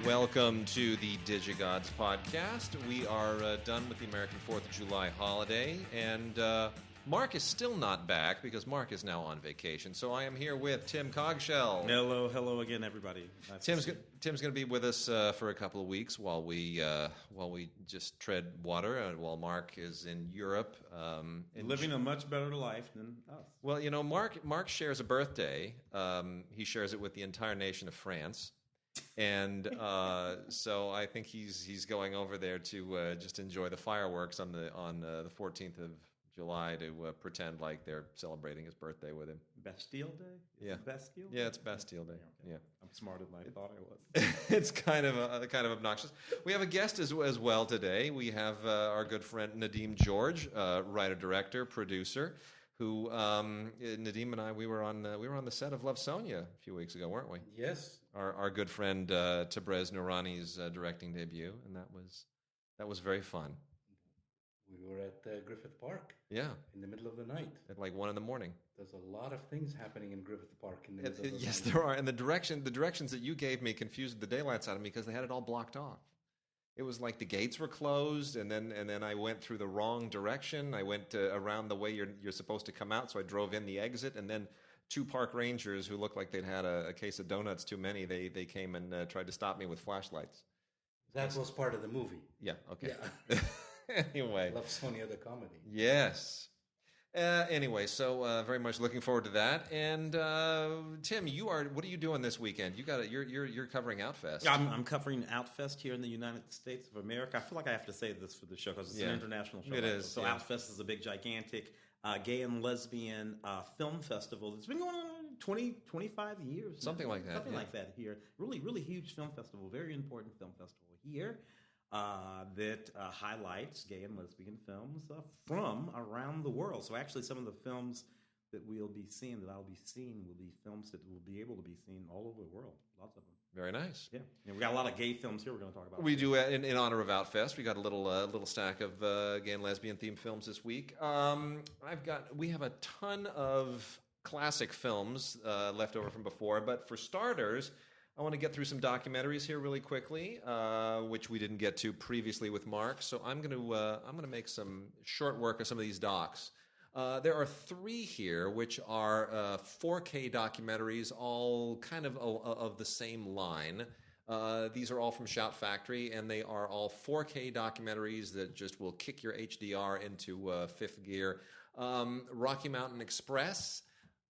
Welcome to the DigiGods podcast. We are done with the American 4th of July holiday, and Mark is still not back because Mark is now on vacation. So I am here with Tim Cogshell. Hello again, everybody. Nice Tim's going to be with us for a couple of weeks while we just tread water, while Mark is in Europe. Living a much better life than us. Well, you know, Mark shares a birthday. He shares it with the entire nation of France. And so I think he's going over there to just enjoy the fireworks on the 14th of July to pretend like they're celebrating his birthday with him. Bastille Day? Yeah, Bastille Day? Yeah, it's Bastille Day. Yeah, I'm smarter than I thought I was. It's kind of obnoxious. We have a guest as well today. We have our good friend Nadim George, writer, director, producer. Who Nadim and I we were on the set of Love Sonia a few weeks ago, weren't we? Yes. Our good friend Tabrez Nourani's directing debut, and that was very fun. We were at Griffith Park. Yeah. In the middle of the night. At like 1 a.m. There's a lot of things happening in Griffith Park in the middle of the night. Yes, there are. And the directions that you gave me confused the daylights out of me because they had it all blocked off. It was like the gates were closed, and then I went through the wrong direction. I went around the way you're supposed to come out, so I drove in the exit, and then two park rangers who looked like they'd had a case of donuts too many, they came and tried to stop me with flashlights. That was part of the movie. Yeah, okay. Yeah. Anyway. Love Sonia the comedy. Yes. Anyway, so very much looking forward to that. And Tim, what are you doing this weekend? You're covering Outfest. I'm covering Outfest here in the United States of America. I feel like I have to say this for the show because it's an international show. It is. So yeah. Outfest is a big, gigantic gay and lesbian film festival. It's been going on 20, 25 years. Something like that. Something like that here. Really, really huge film festival. Very important film festival here. That highlights gay and lesbian films from around the world. So actually some of the films that I'll be seeing will be films that will be able to be seen all over the world. Lots of them. Very nice. Yeah. We got a lot of gay films here we're going to talk about. We do, in honor of Outfest, we got a little stack of gay and lesbian themed films this week. We have a ton of classic films left over from before, but for starters, I want to get through some documentaries here really quickly, which we didn't get to previously with Mark. So I'm going to make some short work of some of these docs. There are 3 here, which are 4K documentaries, all kind of the same line. These are all from Shout Factory, and they are all 4K documentaries that just will kick your HDR into fifth gear. Rocky Mountain Express,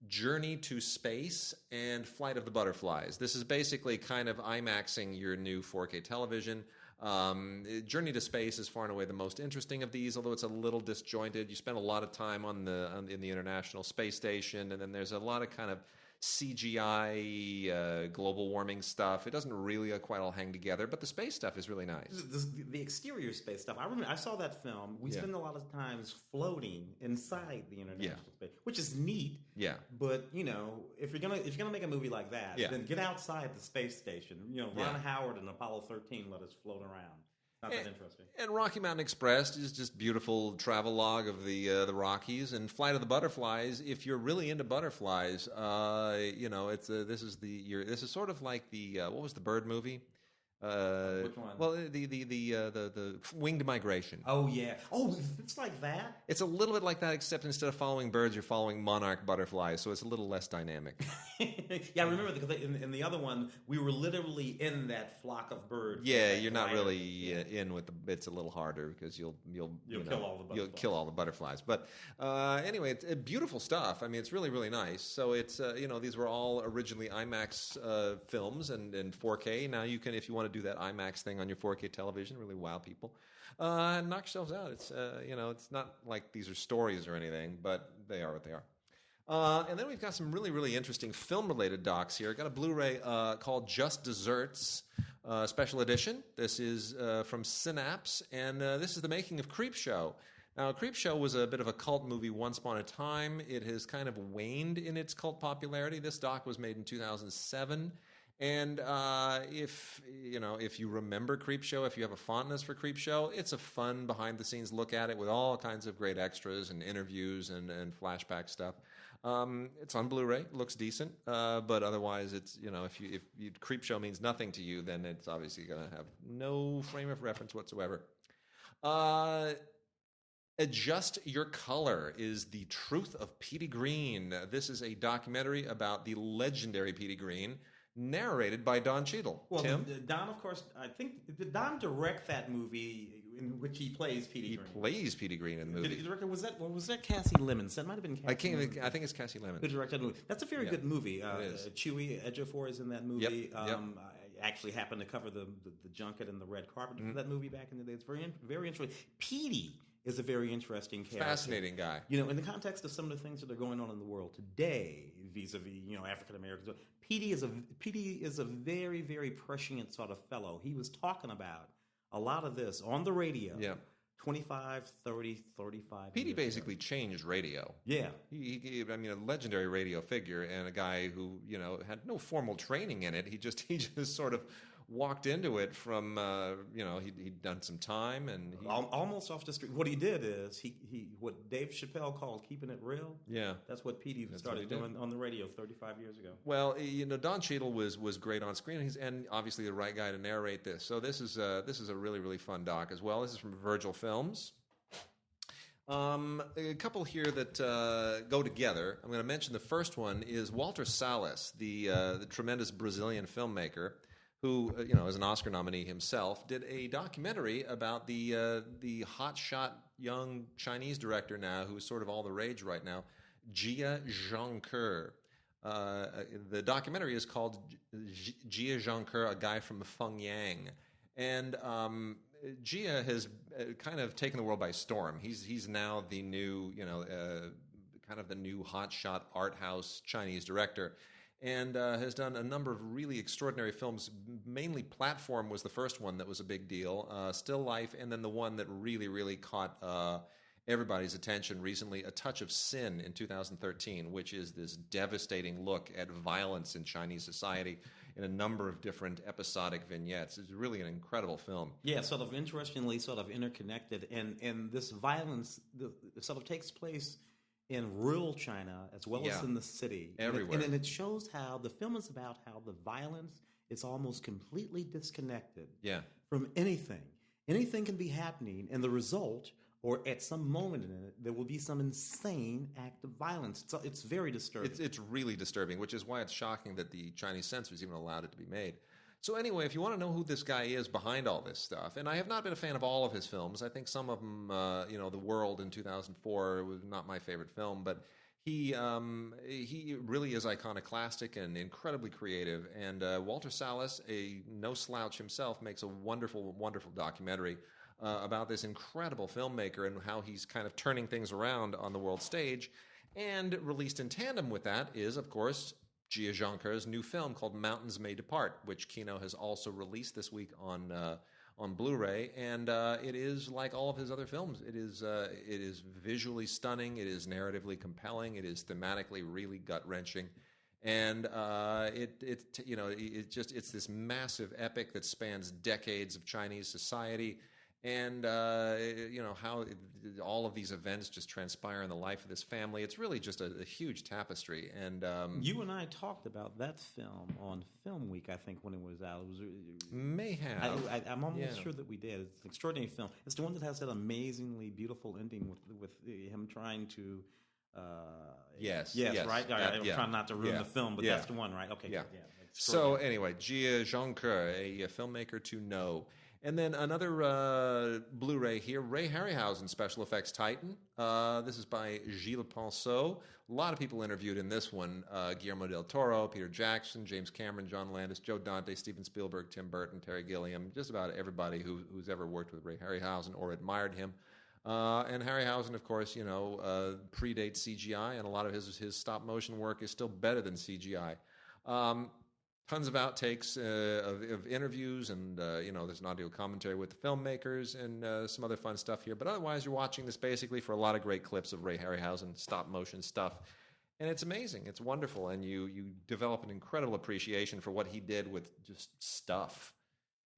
Journey to Space, and Flight of the Butterflies. This is basically kind of IMAXing your new 4K television. Journey to Space is far and away the most interesting of these, although it's a little disjointed. You spend a lot of time in the International Space Station, and then there's a lot of kind of CGI global warming stuff. It doesn't really quite all hang together, but the space stuff is really nice. The exterior space stuff. I remember I saw that film. We spend a lot of times floating inside the International Space, which is neat. Yeah. But if you're gonna make a movie like that, then get outside the space station. Ron Howard and Apollo 13 let us float around. Not that interesting. And Rocky Mountain Express is just beautiful travel log of the Rockies, and Flight of the Butterflies. If you're really into butterflies, this is sort of like the what was the bird movie? Which one? Well, the Winged Migration. Oh yeah. Oh, it's like that. It's a little bit like that, except instead of following birds, you're following monarch butterflies, so it's a little less dynamic. Yeah, I remember because in the other one, we were literally in that flock of birds. Yeah, you're not really in with the. It's a little harder because you'll kill all the butterflies. But anyway, it's beautiful stuff. I mean, it's really really nice. So it's these were all originally IMAX films and 4K. Now you can, if you want to do that IMAX thing on your 4K television, really wow people. Knock yourselves out. It's it's not like these are stories or anything, but they are what they are. And then we've got some really, really interesting film-related docs here. Got a Blu-ray called Just Desserts Special Edition. This is from Synapse, and this is the making of Creepshow. Now, Creepshow was a bit of a cult movie once upon a time. It has kind of waned in its cult popularity. This doc was made in 2007. And if you remember Creepshow, if you have a fondness for Creepshow, it's a fun behind-the-scenes look at it with all kinds of great extras and interviews and flashback stuff. It's on Blu-ray, looks decent, but otherwise, it's if Creepshow means nothing to you, then it's obviously going to have no frame of reference whatsoever. Adjust Your Color is the truth of Petey Greene. This is a documentary about the legendary Petey Greene, narrated by Don Cheadle. Well, Tim? Don, of course, I think, did Don direct that movie in which he plays Petey Greene? He plays Petey Greene in the movie. Did he direct it? Was that Cassie Lemons? That might have been Cassie Lemons. I think it's Cassie Lemons. Who directed that movie. That's a very good movie. It is. Chewie Ejiofor is in that movie. Yep. I actually happened to cover the junket and the red carpet for that movie back in the day. It's very, very interesting. Petey is a very interesting character. Fascinating guy. In the context of some of the things that are going on in the world today, vis-a-vis, African Americans, Petey is a very, very prescient sort of fellow. He was talking about a lot of this on the radio. Yeah. 25, 30, 35 Petey years basically ago. changed radio. Yeah. He a legendary radio figure and a guy who, had no formal training in it. He just sort of walked into it from, he'd done some time and almost off the street. What he did is he what Dave Chappelle called keeping it real. Yeah. That's what Petey started doing on the radio 35 years ago. Well, Don Cheadle was great on screen, and obviously the right guy to narrate this. So this is a really, really fun doc as well. This is from Virgil Films. A couple here that go together. I'm going to mention the first one is Walter Salles, the tremendous Brazilian filmmaker, who is an Oscar nominee himself, did a documentary about the hotshot young Chinese director now, who is sort of all the rage right now, Jia Zhangke. The documentary is called Jia Zhangke, A Guy from Fengyang, and Jia has kind of taken the world by storm. He's now the new kind of the new hotshot art house Chinese director. And has done a number of really extraordinary films. Mainly Platform was the first one that was a big deal. Still Life, and then the one that really, really caught everybody's attention recently, A Touch of Sin in 2013, which is this devastating look at violence in Chinese society in a number of different episodic vignettes. It's really an incredible film. Yeah, sort of interestingly sort of interconnected. And this violence sort of takes place in rural China as well as in the city. Everywhere. And it shows how the film is about how the violence is almost completely disconnected from anything. Anything can be happening, and the result, or at some moment in it, there will be some insane act of violence. It's very disturbing. It's really disturbing, which is why it's shocking that the Chinese censors even allowed it to be made. So anyway, if you want to know who this guy is behind all this stuff, and I have not been a fan of all of his films. I think some of them, The World in 2004 was not my favorite film, but he really is iconoclastic and incredibly creative. And Walter Salles, a no slouch himself, makes a wonderful, wonderful documentary about this incredible filmmaker and how he's kind of turning things around on the world stage. And released in tandem with that is, of course, Jia Zhangke's new film called Mountains May Depart, which Kino has also released this week on Blu-ray, and it is like all of his other films. It is visually stunning. It is narratively compelling. It is thematically really gut-wrenching, and it's this massive epic that spans decades of Chinese society. And, how all of these events just transpire in the life of this family. It's really just a huge tapestry. And you and I talked about that film on Film Week, I think, when it was out. May have. I'm almost sure that we did. It's an extraordinary film. It's the one that has that amazingly beautiful ending with him trying to... Yes, right? I'm trying not to ruin the film, but that's the one, right? Okay. Yeah. So anyway, Jia Zhangke, a filmmaker to know. And then another Blu-ray here, Ray Harryhausen, Special Effects Titan. This is by Gilles Ponceau. A lot of people interviewed in this one. Guillermo del Toro, Peter Jackson, James Cameron, John Landis, Joe Dante, Steven Spielberg, Tim Burton, Terry Gilliam, just about everybody who's ever worked with Ray Harryhausen or admired him. And Harryhausen, of course, predates CGI, and a lot of his stop-motion work is still better than CGI. tons of outtakes of interviews, and there's an audio commentary with the filmmakers and some other fun stuff here. But otherwise, you're watching this basically for a lot of great clips of Ray Harryhausen stop motion stuff. And it's amazing. It's wonderful. And you develop an incredible appreciation for what he did with just stuff.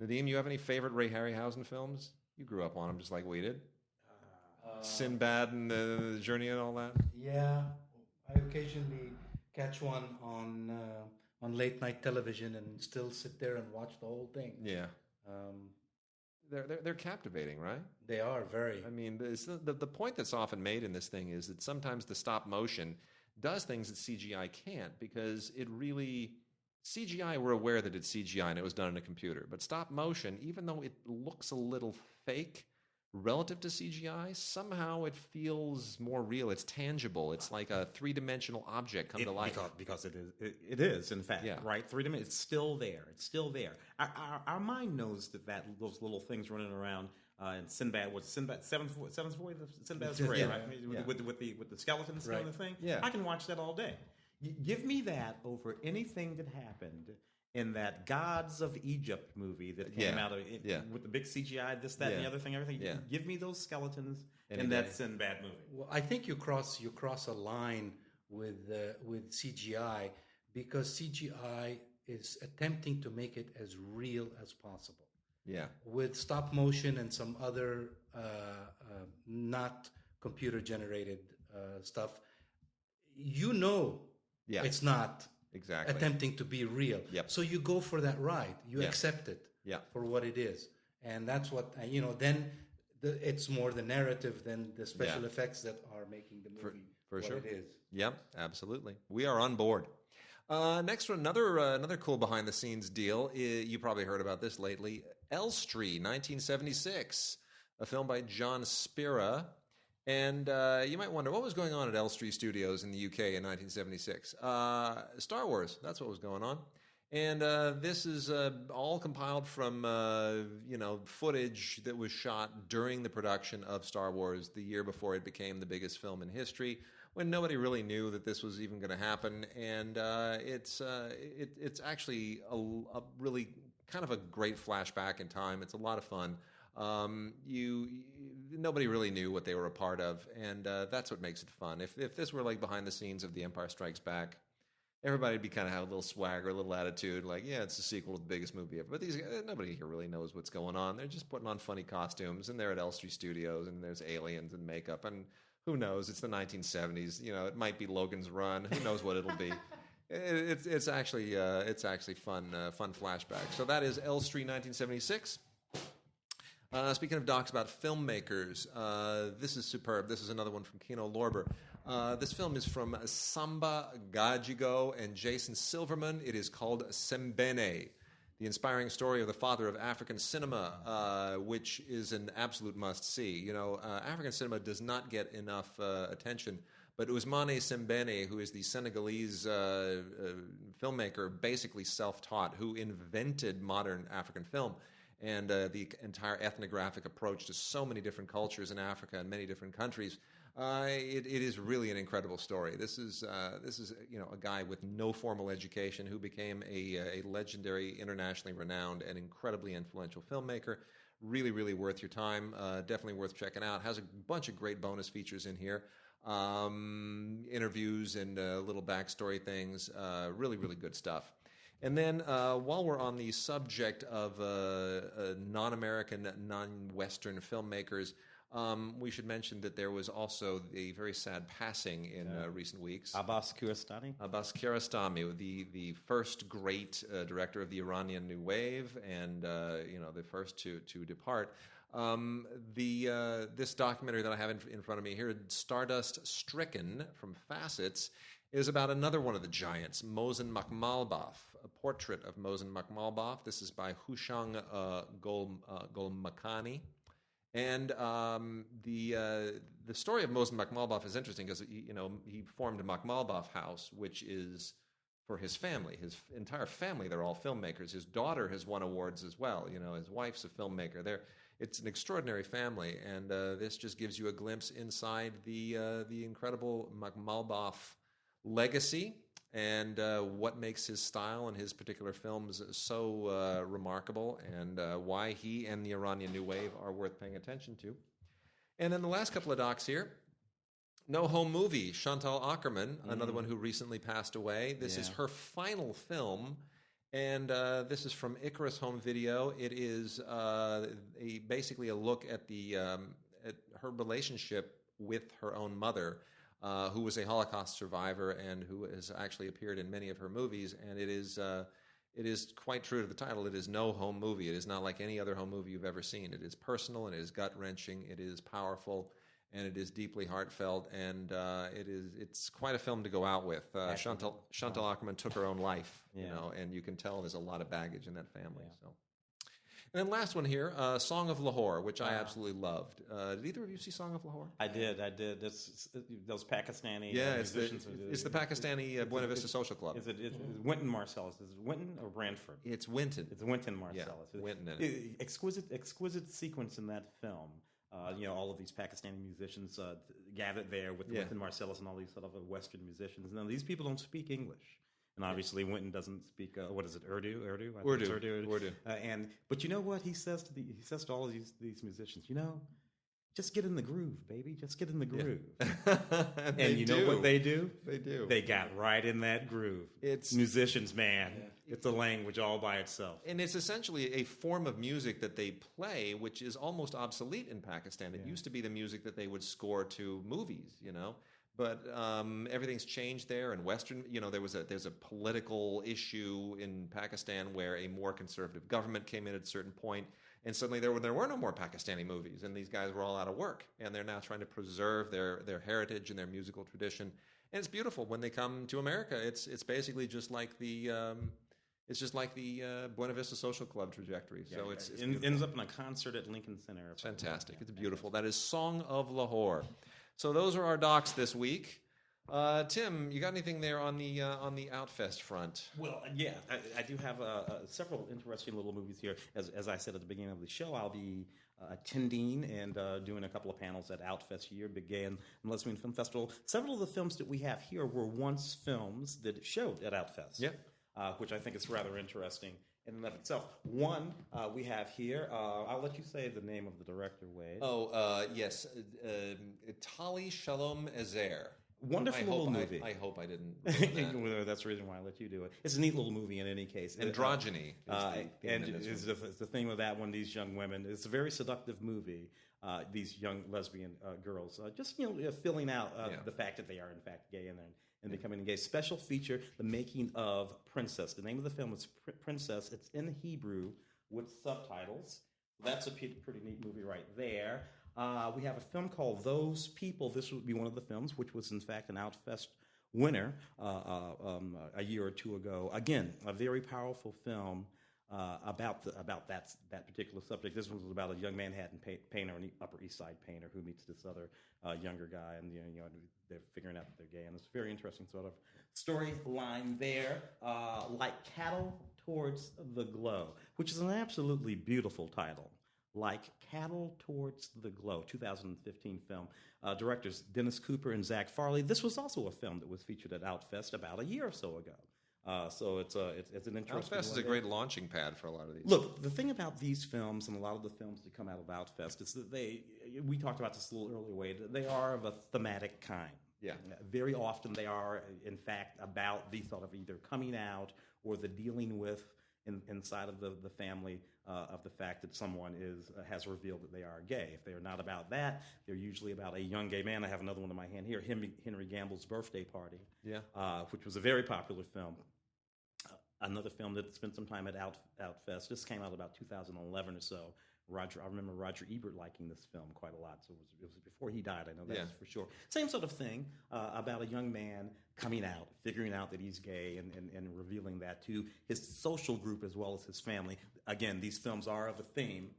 Nadeem, you have any favorite Ray Harryhausen films? You grew up on them just like we did. Sinbad and the Journey and all that? Yeah. I occasionally catch one on late night television and still sit there and watch the whole thing. Yeah. They're captivating, right? They are, very. I mean, the point that's often made in this thing is that sometimes the stop motion does things that CGI can't, because it really... CGI, we're aware that it's CGI and it was done in a computer. But stop motion, even though it looks a little fake relative to CGI, somehow it feels more real. It's tangible. It's like a three-dimensional object come to life. Because it is, in fact, Yeah. right? 3D, it's still there. It's still there. Our mind knows that those little things running around and Sinbad was Seventh Voyage, Sinbad's Story, Yeah. right? Yeah. With the skeletons Right. kind of thing. Yeah. I can watch that all day. Give me that over anything that happened in that Gods of Egypt movie that came out of it, with the big CGI, this, that, and the other thing, everything. Yeah. Give me those skeletons Any in day. that Sinbad movie. Well, I think you cross a line with CGI, because CGI is attempting to make it as real as possible. Yeah. With stop motion and some other not computer generated stuff, Yeah. it's not Exactly. attempting to be real. Yep. So you go for that ride. You Yeah. accept it Yeah. for what it is, and that's what then. It's more the narrative than the special effects that are making the movie for what sure. it is. Yep, absolutely. We are on board. Next one, another cool behind the scenes deal. You probably heard about this lately. Elstree, 1976, a film by John Spira. And you might wonder, what was going on at Elstree Studios in the UK in 1976? Star Wars, that's what was going on. And this is all compiled from footage that was shot during the production of Star Wars the year before it became the biggest film in history, when nobody really knew that this was even going to happen. And it's actually a really kind of a great flashback in time. It's a lot of fun. Nobody really knew what they were a part of, and that's what makes it fun. If this were like behind the scenes of The Empire Strikes Back, everybody would be kind of have a little swagger, a little attitude, like, yeah, it's a sequel to the biggest movie ever. But nobody here really knows what's going on. They're just putting on funny costumes, and they're at Elstree Studios, and there's aliens and makeup, and who knows? It's the 1970s. It might be Logan's Run. Who knows what it'll be? It's actually fun flashback. So that is Elstree 1976. Speaking of docs about filmmakers, this is superb. This is another one from Kino Lorber. This film is from Samba Gajigo and Jason Silverman. It is called Sembene, the inspiring story of the father of African cinema, which is an absolute must-see. African cinema does not get enough attention, but Ousmane Sembene, who is the Senegalese filmmaker, basically self-taught, who invented modern African film, and the entire ethnographic approach to so many different cultures in Africa and many different countries. It is really an incredible story. This is a guy with no formal education who became a legendary, internationally renowned, and incredibly influential filmmaker. Really, really worth your time. Definitely worth checking out. Has a bunch of great bonus features in here. Interviews and little backstory things. Really, really good stuff. And then while we're on the subject of non-American, non-Western filmmakers, we should mention that there was also the very sad passing in recent weeks. Abbas Kiarostami. Abbas Kiarostami, the first great director of the Iranian New Wave, and the first to depart. This documentary that I have in front of me here, Stardust Stricken from Facets, is about another one of the giants, Mohsen Makhmalbaf, a portrait of Mohsen Makhmalbaf. This is by Hushang Golmakani. And the story of Mohsen Makhmalbaf is interesting because he formed a Makhmalbaf house, which is for his family. His entire family, they're all filmmakers. His daughter has won awards as well. His wife's a filmmaker. It's an extraordinary family, and this just gives you a glimpse inside the incredible Makhmalbaf legacy. and what makes his style and his particular films so remarkable, and why he and the Iranian New Wave are worth paying attention to. And then the last couple of docs here. No Home Movie, Chantal Akerman, another one who recently passed away. This is her final film, and this is from Icarus Home Video. It is basically a look at at her relationship with her own mother, who was a Holocaust survivor and who has actually appeared in many of her movies. And it is quite true to the title. It is no home movie. It is not like any other home movie you've ever seen. It is personal, and it is gut-wrenching, it is powerful, and it is deeply heartfelt, and it's quite a film to go out with. Chantal Akerman took her own life, and you can tell there's a lot of baggage in that family. So, and then last one here, Song of Lahore, which I absolutely loved. Did either of you see Song of Lahore? I did. Those Pakistani musicians. It's the Pakistani Buena Vista Social Club. Is it Wynton Marsalis? Is it Wynton or Branford? It's Wynton. It's Wynton Marsalis. Yeah, Wynton. Exquisite sequence in that film. All of these Pakistani musicians gathered there with Wynton Marsalis and all these sort of Western musicians. Now, these people don't speak English. And obviously, Wynton doesn't speak, what is it, Urdu? Urdu. But you know what he says to all of these musicians? Just get in the groove, baby. Just get in the groove. And you know what they do? They do. They got right in that groove. It's musicians, man. Yeah. It's a language all by itself. And it's essentially a form of music that they play, which is almost obsolete in Pakistan. It used to be the music that they would score to movies, But everything's changed there. And Western, there's a political issue in Pakistan where a more conservative government came in at a certain point. And suddenly there were no more Pakistani movies, and these guys were all out of work. And they're now trying to preserve their heritage and their musical tradition. And it's beautiful when they come to America. It's basically just like the Buena Vista Social Club trajectory. Yeah, so it ends up in a concert at Lincoln Center. It's fantastic. It's beautiful. That is Song of Lahore. So those are our docs this week. Tim, you got anything there on the Outfest front? Well, yeah, I do have several interesting little movies here. As I said at the beginning of the show, I'll be attending and doing a couple of panels at Outfest here, Big Gay and Lesbian Film Festival. Several of the films that we have here were once films that showed at Outfest. Yeah. Which I think is rather interesting in and of itself. One we have here. I'll let you say the name of the director, Wade. Yes, Tali Shalom Ezer. Wonderful little movie. I hope I didn't. Well, that's the reason why I let you do it. It's a neat little movie in any case. Androgyny. Is the thing with that one. These young women. It's a very seductive movie. These young lesbian girls, just filling out the fact that they are in fact gay and becoming gay. Special feature: the making of Princess. The name of the film is Princess. It's in Hebrew with subtitles. That's a pretty neat movie right there. We have a film called Those People. This would be one of the films, which was in fact an Outfest winner a year or two ago. Again, a very powerful film about that particular subject. This one was about a young Manhattan painter, an Upper East Side painter, who meets this other younger guy, and they're figuring out that they're gay. And it's a very interesting sort of storyline there. Like Cattle Towards the Glow, which is an absolutely beautiful title. Like Cattle Towards the Glow, 2015 film. Directors Dennis Cooper and Zach Farley. This was also a film that was featured at Outfest about a year or so ago. So it's an interesting. Outfest is a great launching pad for a lot of these. Look, the thing about these films and a lot of the films that come out of Outfest is that we talked about this a little earlier, Wade, they are of a thematic kind. Yeah. Very often they are, in fact, about the sort of either coming out or the dealing with inside of the family of the fact that someone has revealed that they are gay. If they're not about that, they're usually about a young gay man. I have another one in my hand here, Henry Gamble's Birthday Party, which was a very popular film. Another film that spent some time at Outfest. This came out about 2011 or so. I remember Roger Ebert liking this film quite a lot, so it was before he died, I know that for sure. Same sort of thing about a young man coming out, figuring out that he's gay, and revealing that to his social group as well as his family. Again, these films are of a theme.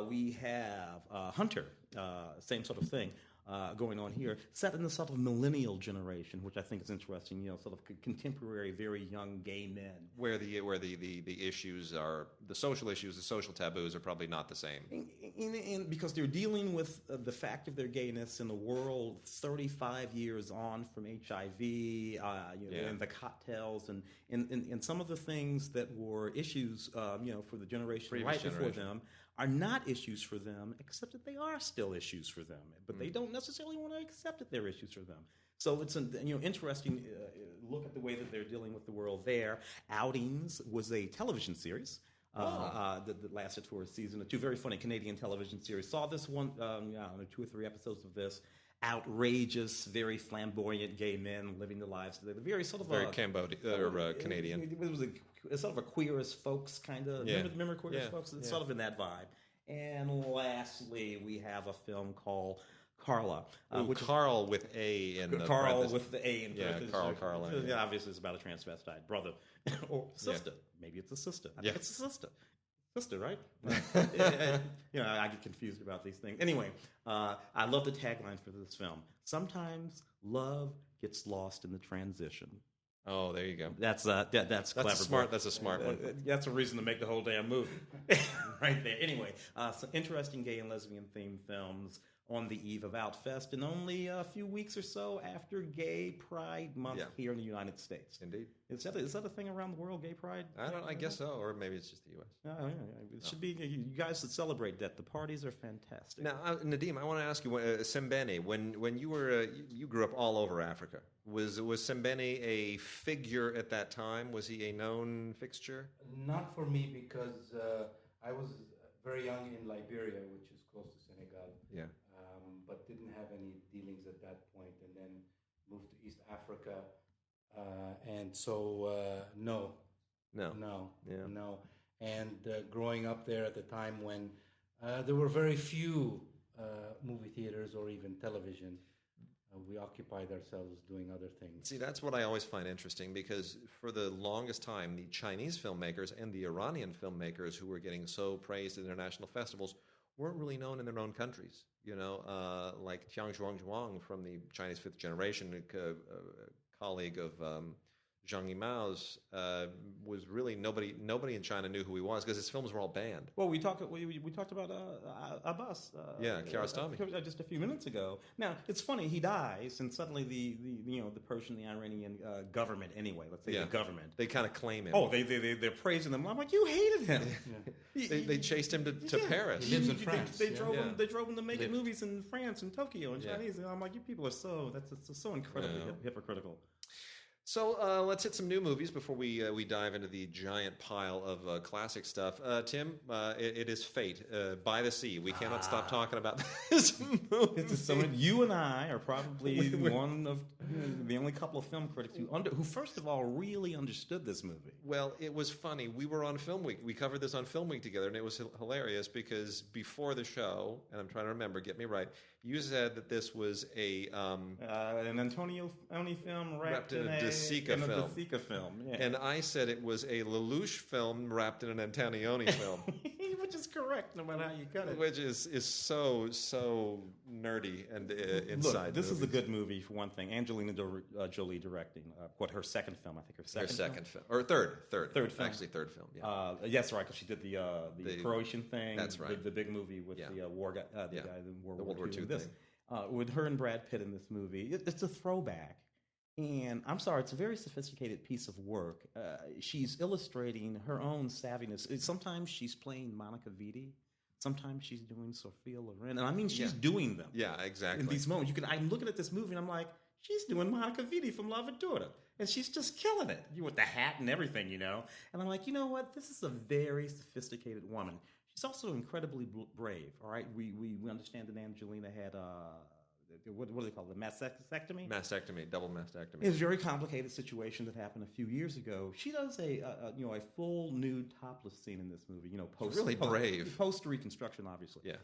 We have Hunter, same sort of thing. going on here, set in the sort of millennial generation, which I think is interesting. Sort of contemporary, very young gay men, where the issues are, the social issues, the social taboos are probably not the same. And because they're dealing with the fact of their gayness in a world 35 years on from HIV, and the cocktails, and some of the things that were issues, for the generation before them, are not issues for them, except that they are still issues for them. But they don't necessarily want to accept that they're issues for them. So it's an interesting look at the way that they're dealing with the world there. Outings was a television series that lasted for a season or two. Very funny Canadian television series. Saw this one, 2 or 3 episodes of this. Outrageous, very flamboyant gay men living their lives. They're very sort of Canadian. It was a sort of a queer as folks kind of. Remember queer as folks? It's sort of in that vibe. And lastly, we have a film called Carla, which Carl with A in the Carl with the A in Carla. Yeah, obviously it's about a transvestite brother or sister. Maybe it's a sister. I think it's a sister. Sister, right? I get confused about these things. Anyway, I love the tagline for this film. Sometimes love gets lost in the transition. Oh, there you go. That's clever. That's a smart one. That's a reason to make the whole damn movie, right there. Anyway, some interesting gay and lesbian themed films on the eve of Outfest, and only a few weeks or so after Gay Pride Month here in the United States. Indeed. Is that a thing around the world, Gay Pride? I guess so, or maybe it's just the U.S. It should be. You guys should celebrate that. The parties are fantastic. Now, Nadim, I want to ask you, Sembene, when you were you grew up all over Africa, was Sembene a figure at that time? Was he a known fixture? Not for me, because I was very young in Liberia, which is close to Senegal. Yeah. But didn't have any dealings at that point, and then moved to East Africa, and so no. And growing up there at the time when there were very few movie theaters or even television, we occupied ourselves doing other things. See, that's what I always find interesting, because for the longest time, the Chinese filmmakers and the Iranian filmmakers who were getting so praised at international festivals weren't really known in their own countries. Like Tiang Zhuang from the Chinese Fifth Generation, a colleague of Zhang Yimou's, was really nobody in China knew who he was because his films were all banned. Well, we talked about Abbas. Kiarostami. Just a few minutes ago. Now it's funny, he dies, and suddenly the Persian, the Iranian government, anyway, let's say the government, they kind of claim him. Oh, they're praising him. I'm like, you hated him. They chased him to Paris. He lives in France. They drove him to make movies in France and Tokyo and Chinese. And I'm like, you people are that's so incredibly hypocritical. So let's hit some new movies before we dive into the giant pile of classic stuff. Tim, it is Fate, By the Sea. We cannot stop talking about this movie. You and I are probably one of the only couple of film critics who first of all, really understood this movie. Well, it was funny. We were on Film Week. We covered this on Film Week together, and it was hilarious because before the show, and I'm trying to remember, get me right, you said that this was an Antonioni film wrapped in De Sica film. Yeah. And I said it was a Lelouch film wrapped in an Antonioni film. Which is correct, no matter how you cut it. Which is so nerdy and inside. Look, this is a good movie, for one thing. Angelina Jolie directing. Her second film, I think. Her second film. Or third film. Actually, third film, yeah. Yes, right, because she did the Croatian thing. That's right. The big movie with the war guy, the guy in World War II. thing. With her and Brad Pitt in this movie. It's a throwback. And I'm sorry, it's a very sophisticated piece of work. She's illustrating her own savviness. Sometimes she's playing Monica Vitti. Sometimes she's doing Sophia Loren. And I mean, she's doing them. Yeah, exactly. In these moments. I'm looking at this movie and I'm like, she's doing Monica Vitti from Love and Daughter. And she's just killing it. With the hat and everything, And I'm like, you know what? This is a very sophisticated woman. She's also incredibly brave, all right? We understand that Angelina had... what do they call it? Mastectomy? Double mastectomy. It's a very complicated situation that happened a few years ago. She does a full nude topless scene in this movie. Brave. Post reconstruction, obviously. Yeah.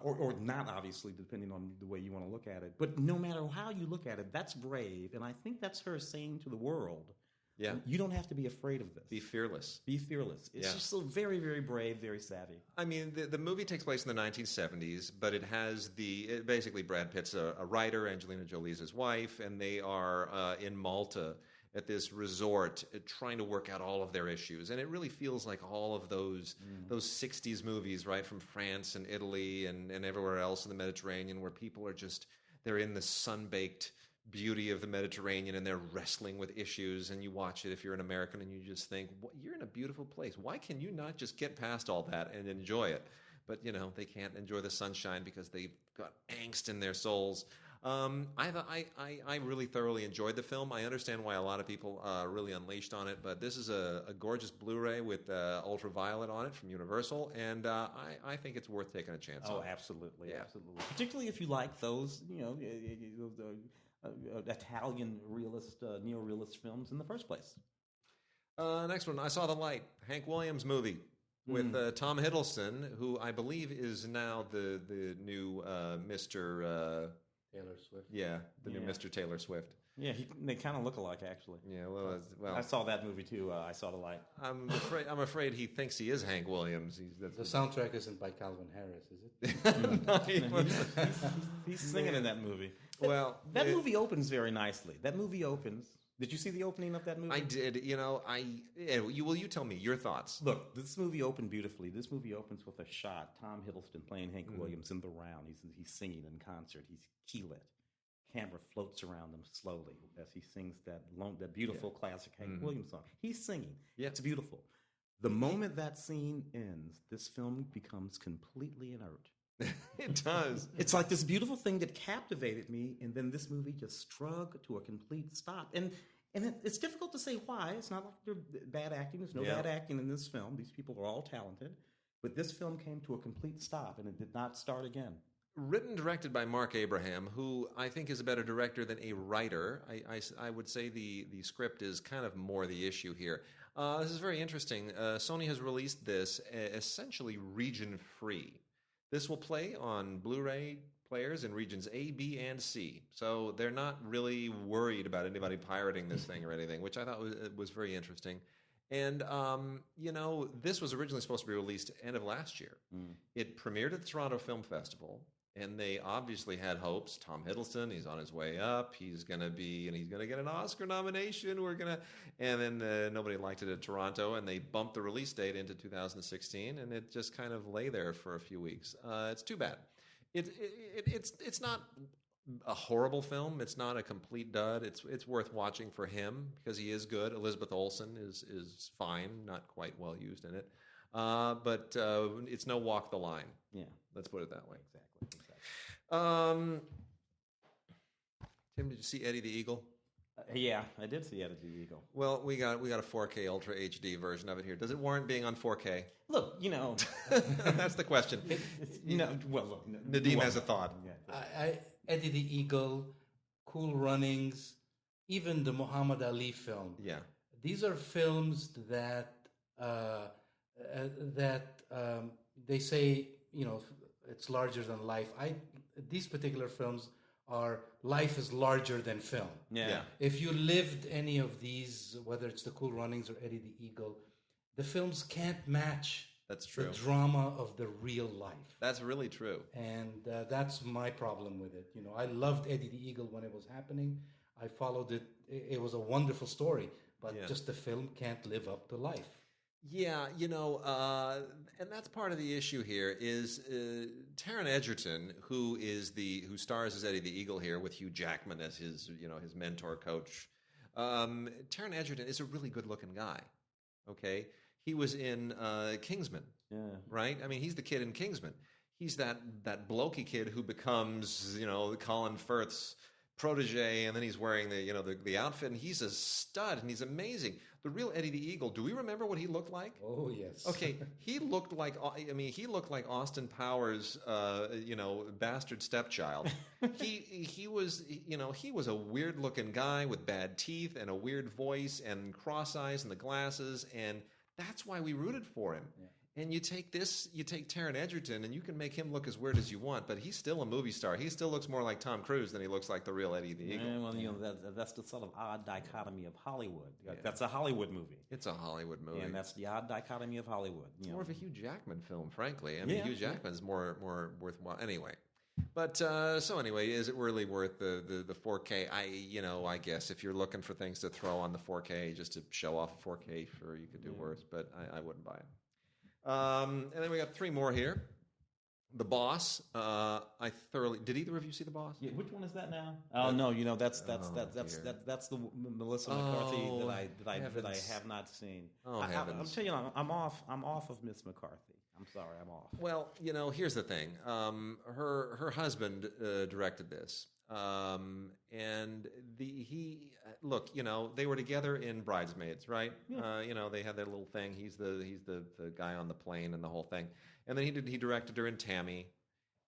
Or not obviously, depending on the way you want to look at it. But no matter how you look at it, that's brave, and I think that's her saying to the world, Yeah. You don't have to be afraid of this. Be fearless. Be fearless. It's just so very, very brave, very savvy. I mean, the movie takes place in the 1970s, but it has basically Brad Pitt's a writer, Angelina Jolie's his wife, and they are in Malta at this resort trying to work out all of their issues. And it really feels like all of those 60s movies, right, from France and Italy and everywhere else in the Mediterranean, where people are just, they're in the sun-baked beauty of the Mediterranean and they're wrestling with issues, and you watch it if you're an American and you just think, you're in a beautiful place. Why can you not just get past all that and enjoy it? But, they can't enjoy the sunshine because they've got angst in their souls. I really thoroughly enjoyed the film. I understand why a lot of people really unleashed on it, but this is a gorgeous Blu-ray with ultraviolet on it from Universal, and I think it's worth taking a chance on. Oh, absolutely, absolutely. Particularly if you like those, Italian realist, neo-realist films in the first place. Next one, I Saw the Light, Hank Williams movie with Tom Hiddleston, who I believe is now the new Mr. Taylor Swift. Yeah, the new Mr. Taylor Swift. Yeah, they kind of look alike, actually. Yeah, well, I saw that movie too. I Saw the Light. I'm afraid he thinks he is Hank Williams. The soundtrack isn't by Calvin Harris, is it? He's singing in that movie. Well, that movie opens very nicely. That movie opens. Did you see the opening of that movie? I did. You tell me your thoughts. Look, this movie opened beautifully. This movie opens with a shot. Tom Hiddleston playing Hank Williams in the round. He's singing in concert. He's key lit. Camera floats around him slowly as he sings that beautiful classic Hank Williams song. He's singing. Yeah. It's beautiful. The moment that scene ends, this film becomes completely inert. It does. It's like this beautiful thing that captivated me, and then this movie just shrugged to a complete stop. And it's difficult to say why. It's not like they're bad acting. There's no bad acting in this film. These people are all talented. But this film came to a complete stop, and it did not start again. Written and directed by Mark Abraham, who I think is a better director than a writer. I would say the script is kind of more the issue here. This is very interesting. Sony has released this essentially region-free. This will play on Blu-ray players in regions A, B, and C. So they're not really worried about anybody pirating this thing or anything, which I thought was very interesting. And, this was originally supposed to be released end of last year. It premiered at the Toronto Film Festival, and they obviously had hopes. Tom Hiddleston, he's on his way up. He's going to get an Oscar nomination. And then nobody liked it at Toronto, and they bumped the release date into 2016, and it just kind of lay there for a few weeks. It's too bad. It's not a horrible film. It's not a complete dud. It's worth watching for him because he is good. Elizabeth Olsen is fine, not quite well used in it. But it's no walk the line. Yeah. Let's put it that way. Exactly. Tim, did you see Eddie the Eagle? Yeah, I did see Eddie the Eagle. Well, we got a 4K Ultra HD version of it here. Does it warrant being on 4K? Look, That's the question. Look, Nadeem has a thought. Eddie the Eagle, Cool Runnings, even the Muhammad Ali film. Yeah. These are films that they say, it's larger than life. These particular films are life is larger than film. Yeah. If you lived any of these, whether it's the Cool Runnings or Eddie the Eagle, the films can't match That's true. the drama of the real life. That's really true. And that's my problem with it. I loved Eddie the Eagle when it was happening. I followed it. It was a wonderful story, but just the film can't live up to life. Yeah, and that's part of the issue here is Taron Egerton, who stars as Eddie the Eagle here with Hugh Jackman as his mentor coach. Taron Egerton is a really good-looking guy. Okay, he was in Kingsman. Yeah. Right. I mean, he's the kid in Kingsman. He's that blokey kid who becomes Colin Firth's protege, and then he's wearing the outfit, and he's a stud, and he's amazing. The real Eddie the Eagle. Do we remember what he looked like? Oh yes. Okay, he looked like Austin Powers, bastard stepchild. he was a weird looking guy with bad teeth and a weird voice and cross eyes and the glasses, and that's why we rooted for him. And you take Taron Egerton, and you can make him look as weird as you want, but he's still a movie star. He still looks more like Tom Cruise than he looks like the real Eddie the Eagle. Well, that's the sort of odd dichotomy of Hollywood. Yeah. That's a Hollywood movie. It's a Hollywood movie. And that's the odd dichotomy of Hollywood. It's more of a Hugh Jackman film, frankly. I mean, Hugh Jackman's more worthwhile. Anyway. But so anyway, is it really worth the 4K? I guess if you're looking for things to throw on the 4K just to show off 4K, sure, you could do worse, but I wouldn't buy it. And then we got 3 more here. The Boss. Did either of you see The Boss? Yeah, which one is that now? Oh no, that's the Melissa McCarthy that I have not seen. Oh, I'm telling you, I'm off of Miss McCarthy. I'm sorry, I'm off. Well, here's the thing. Her husband directed this, and they were together in Bridesmaids, right? Yeah. They had their little thing. He's the guy on the plane and the whole thing. And then he directed her in Tammy,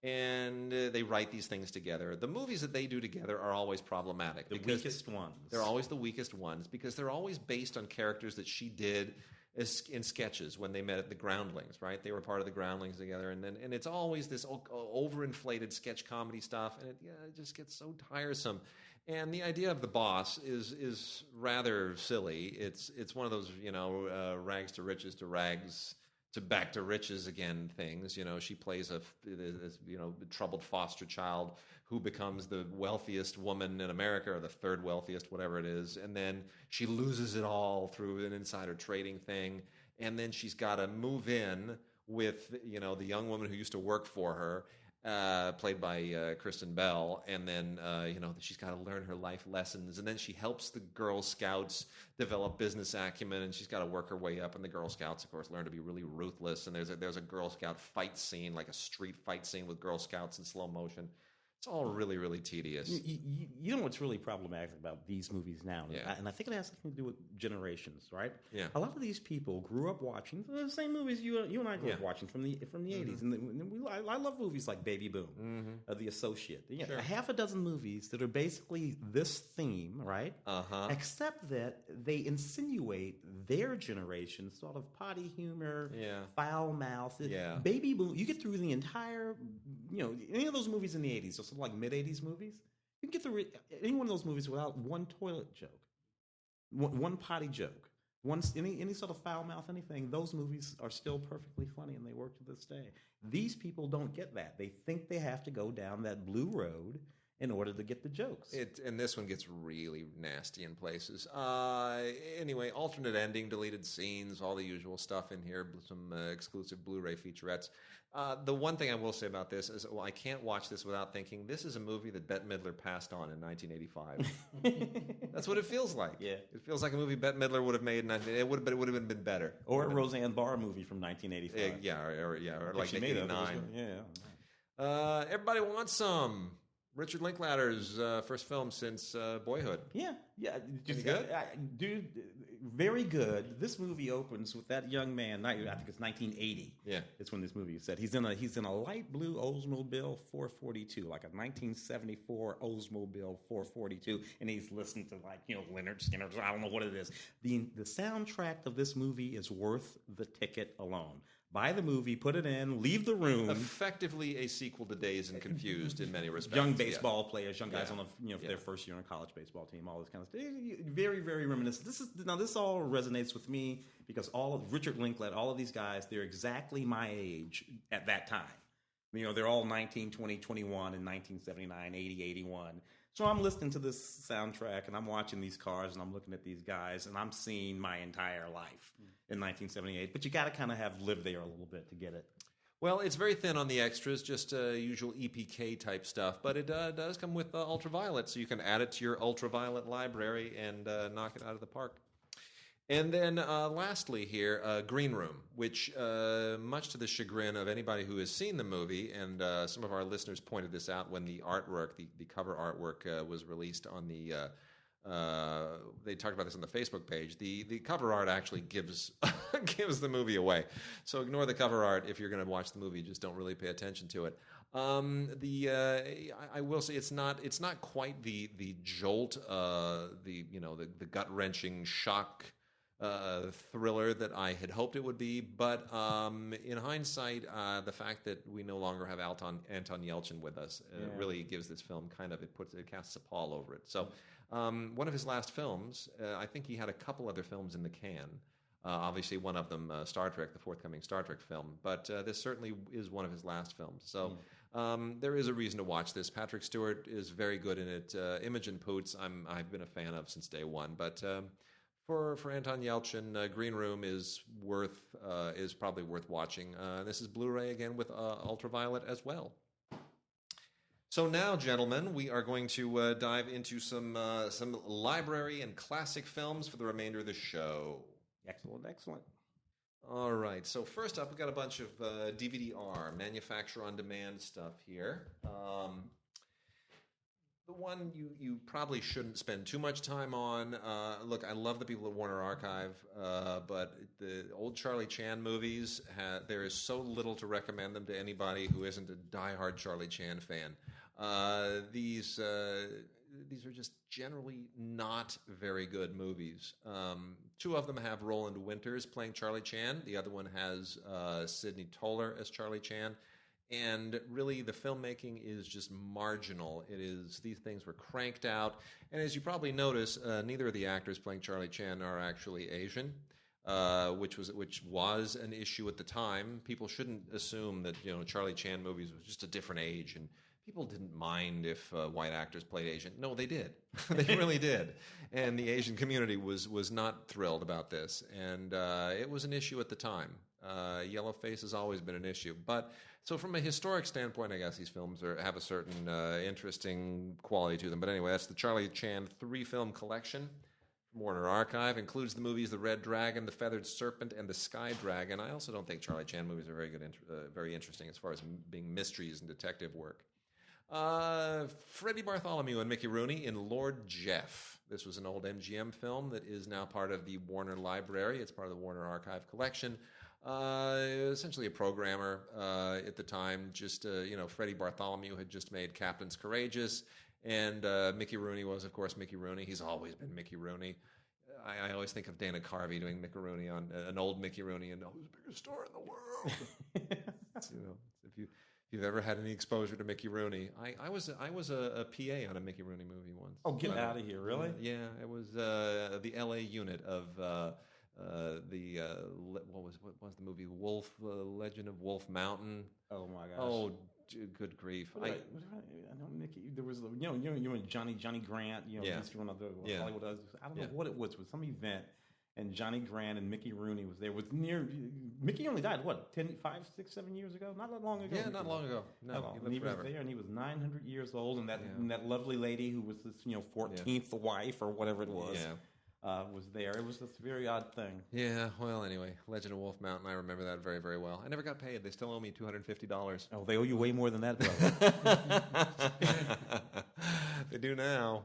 and they write these things together. The movies that they do together are always problematic. The weakest ones. They're always the weakest ones because they're always based on characters that she did in sketches when they met at the Groundlings, right? They were part of the Groundlings together, and it's always this overinflated sketch comedy stuff, and it just gets so tiresome. And the idea of The Boss is rather silly. It's one of those rags to riches to rags to back to riches again things. She plays a troubled foster child who becomes the wealthiest woman in America, or the third wealthiest, whatever it is, and then she loses it all through an insider trading thing, and then she's got to move in with the young woman who used to work for her, played by Kristen Bell, and then she's got to learn her life lessons, and then she helps the Girl Scouts develop business acumen, and she's got to work her way up, and the Girl Scouts, of course, learn to be really ruthless, and there's a Girl Scout fight scene, like a street fight scene with Girl Scouts in slow motion. It's all really, really tedious. You know what's really problematic about these movies now? Yeah. And I think it has something to do with generations, right? Yeah. A lot of these people grew up watching the same movies you and I grew up watching from the 80s. And I love movies like Baby Boom, The Associate. Sure. Half a dozen movies that are basically this theme, right? Uh-huh. Except that they insinuate their generation sort of potty humor, foul mouth. Yeah. Baby Boom, you get through the entire, any of those movies in the 80s, so like mid-80s movies, you can get through any one of those movies without one toilet joke, one potty joke, any sort of foul mouth, anything. Those movies are still perfectly funny, and they work to this day. These people don't get that. They think they have to go down that blue road in order to get the jokes. And this one gets really nasty in places. Anyway, alternate ending, deleted scenes, all the usual stuff in here, some exclusive Blu-ray featurettes. The one thing I will say about this is, I can't watch this without thinking, this is a movie that Bette Midler passed on in 1985. That's what it feels like. Yeah. It feels like a movie Bette Midler would have made, but it would have been better. Or a Roseanne Barr movie from 1985. Or like 89. Yeah. Everybody Wants Some. Richard Linklater's first film since Boyhood. Yeah. Is he good? Dude, very good. This movie opens with that young man. I think it's 1980. Yeah, it's when this movie is set. He's in a light blue Oldsmobile 442, like a 1974 Oldsmobile 442, and he's listening to Leonard Skinner. I don't know what it is. The soundtrack of this movie is worth the ticket alone. Buy the movie, put it in, leave the room. Effectively a sequel to Dazed and Confused in many respects. Young baseball players, young guys on for their first year on a college baseball team, all this kind of stuff. Very, very reminiscent. This all resonates with me because all of Richard Linklater, all of these guys, they're exactly my age at that time. They're all 19, 20, 21 in 1979, 80, 81. So I'm listening to this soundtrack, and I'm watching these cars, and I'm looking at these guys, and I'm seeing my entire life in 1978. But you got to kind of have lived there a little bit to get it. Well, it's very thin on the extras, just usual EPK type stuff, but it does come with ultraviolet, so you can add it to your ultraviolet library and knock it out of the park. And then lastly here, Green Room, which much to the chagrin of anybody who has seen the movie, and some of our listeners pointed this out when the artwork, the cover artwork was released on the, they talked about this on the Facebook page, the cover art actually gives gives the movie away. So ignore the cover art if you're going to watch the movie, just don't really pay attention to it. I will say it's not quite the jolt, the gut-wrenching shock thriller that I had hoped it would be. But in hindsight, the fact that we no longer have Anton Yelchin with us really gives this film it casts a pall over it. So one of his last films, I think he had a couple other films in the can. Obviously, one of them, Star Trek, the forthcoming Star Trek film. But this certainly is one of his last films. So there is a reason to watch this. Patrick Stewart is very good in it. Imogen Poots, I've been a fan of since day one. But for Anton Yelchin, Green Room is probably worth watching. This is Blu-ray again with Ultraviolet as well. So now, gentlemen, we are going to dive into some library and classic films for the remainder of the show. Excellent. All right. So first up, we've got a bunch of DVD-R, manufacturer-on-demand stuff here. The one you probably shouldn't spend too much time on. Look, I love the people at Warner Archive, but the old Charlie Chan movies, there is so little to recommend them to anybody who isn't a diehard Charlie Chan fan. These are just generally not very good movies. Two of them have Roland Winters playing Charlie Chan. The other one has Sidney Toler as Charlie Chan. And really, the filmmaking is just marginal. These things were cranked out. And as you probably notice, neither of the actors playing Charlie Chan are actually Asian, which was an issue at the time. People shouldn't assume that Charlie Chan movies was just a different age and people didn't mind if white actors played Asian. No, they did. They really did. And the Asian community was not thrilled about this. And it was an issue at the time. Yellowface has always been an issue. So from a historic standpoint, I guess these films have a certain interesting quality to them. But anyway, that's the Charlie Chan 3-film collection from Warner Archive. Includes the movies The Red Dragon, The Feathered Serpent, and The Sky Dragon. I also don't think Charlie Chan movies are very interesting as far as being mysteries and detective work. Freddie Bartholomew and Mickey Rooney in Lord Jeff. This was an old MGM film that is now part of the Warner Library. It's part of the Warner Archive collection. Essentially a programmer at the time. Just Freddie Bartholomew had just made Captain's Courageous, and Mickey Rooney was, of course, Mickey Rooney. He's always been Mickey Rooney. I always think of Dana Carvey doing Mickey Rooney on an old Mickey Rooney, and who's the biggest star in the world? If you've ever had any exposure to Mickey Rooney, I was a PA on a Mickey Rooney movie once. Oh, get out of here! Really? Yeah, it was the LA unit of what was the movie Legend of Wolf Mountain. Oh my gosh! Oh, good grief! I know Mickey. There was Johnny Grant. Mr. One of the Hollywood. I don't know what it was. It was some event, and Johnny Grant and Mickey Rooney was there. Mickey only died 5, 6, 7 years ago? Not that long ago. Yeah, not long ago. No, he was there, and he was 900 years old, and that lovely lady who was this 14th wife or whatever it was. Yeah. Was there. It was just a very odd thing. Yeah, well, anyway, Legend of Wolf Mountain, I remember that very, very well. I never got paid. They still owe me $250. Oh, they owe you way more than that, brother. They do now.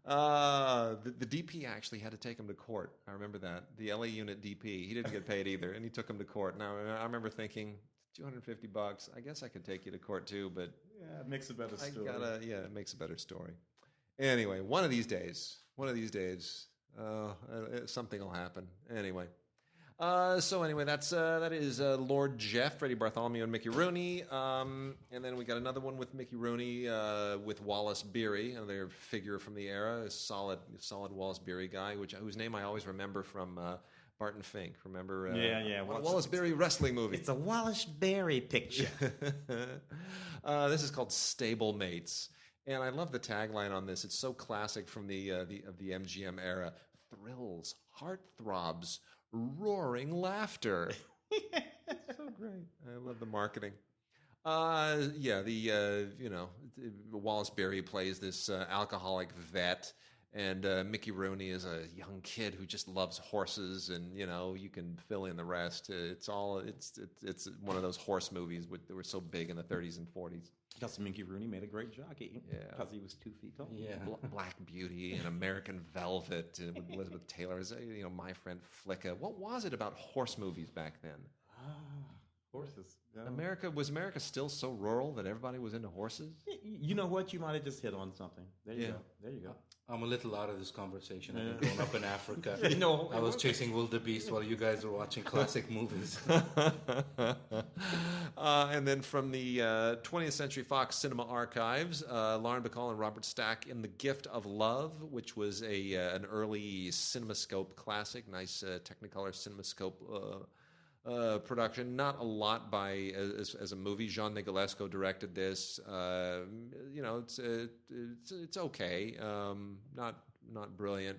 The DP actually had to take him to court. I remember that. The LA unit DP, he didn't get paid either, and he took him to court. Now, I remember thinking, $250, I guess I could take you to court too, but... Yeah, it makes a better story. It makes a better story. Anyway, one of these days... something will happen. Anyway. That is Lord Jeff, Freddie Bartholomew, and Mickey Rooney. And then we got another one with Mickey Rooney with Wallace Beery, another figure from the era, a solid Wallace Beery guy, whose name I always remember from Barton Fink. Remember? Wallace Beery wrestling movie. It's a Wallace Beery picture. This is called Stable Mates. And I love the tagline on this. It's so classic from the MGM era. Thrills, heartthrobs, roaring laughter. So great. I love the marketing. Wallace Beery plays this alcoholic vet, and Mickey Rooney is a young kid who just loves horses, and you can fill in the rest. It's one of those horse movies that were so big in the 30s and 40s. Because Mickey Rooney made a great jockey. Yeah. Because he was 2 feet tall. Yeah. Black Beauty and American Velvet with Elizabeth Taylor. My Friend Flicka. What was it about horse movies back then? Horses. Yeah. America still so rural that everybody was into horses? You know what? You might have just hit on something. There you go. There you go. I'm a little out of this conversation. I've been growing up in Africa. I was chasing wildebeest while you guys were watching classic movies. And then from the 20th Century Fox Cinema Archives, Lauren Bacall and Robert Stack in The Gift of Love, which was an early CinemaScope classic, nice Technicolor CinemaScope production. Not a lot by as a movie. Jean Nicolesco directed this. It's okay. Not brilliant.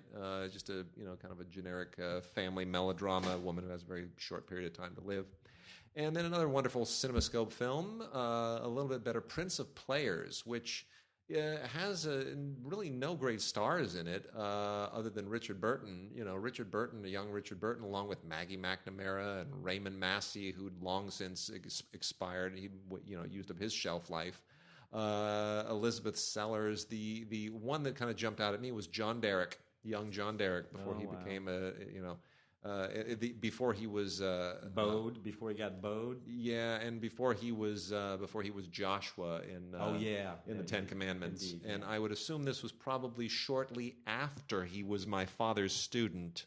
Just a kind of a generic family melodrama. A woman who has a very short period of time to live. And then another wonderful CinemaScope film, a little bit better, Prince of Players, which has really no great stars in it other than Richard Burton. The young Richard Burton, along with Maggie McNamara and Raymond Massey, who'd long since expired. He used up his shelf life. Elizabeth Sellers. The one that kind of jumped out at me was John Derek, young John Derek, before he became before he was bowed, before he got bowed. Yeah, and before he was Joshua in the Ten Commandments. Indeed, and I would assume this was probably shortly after he was my father's student.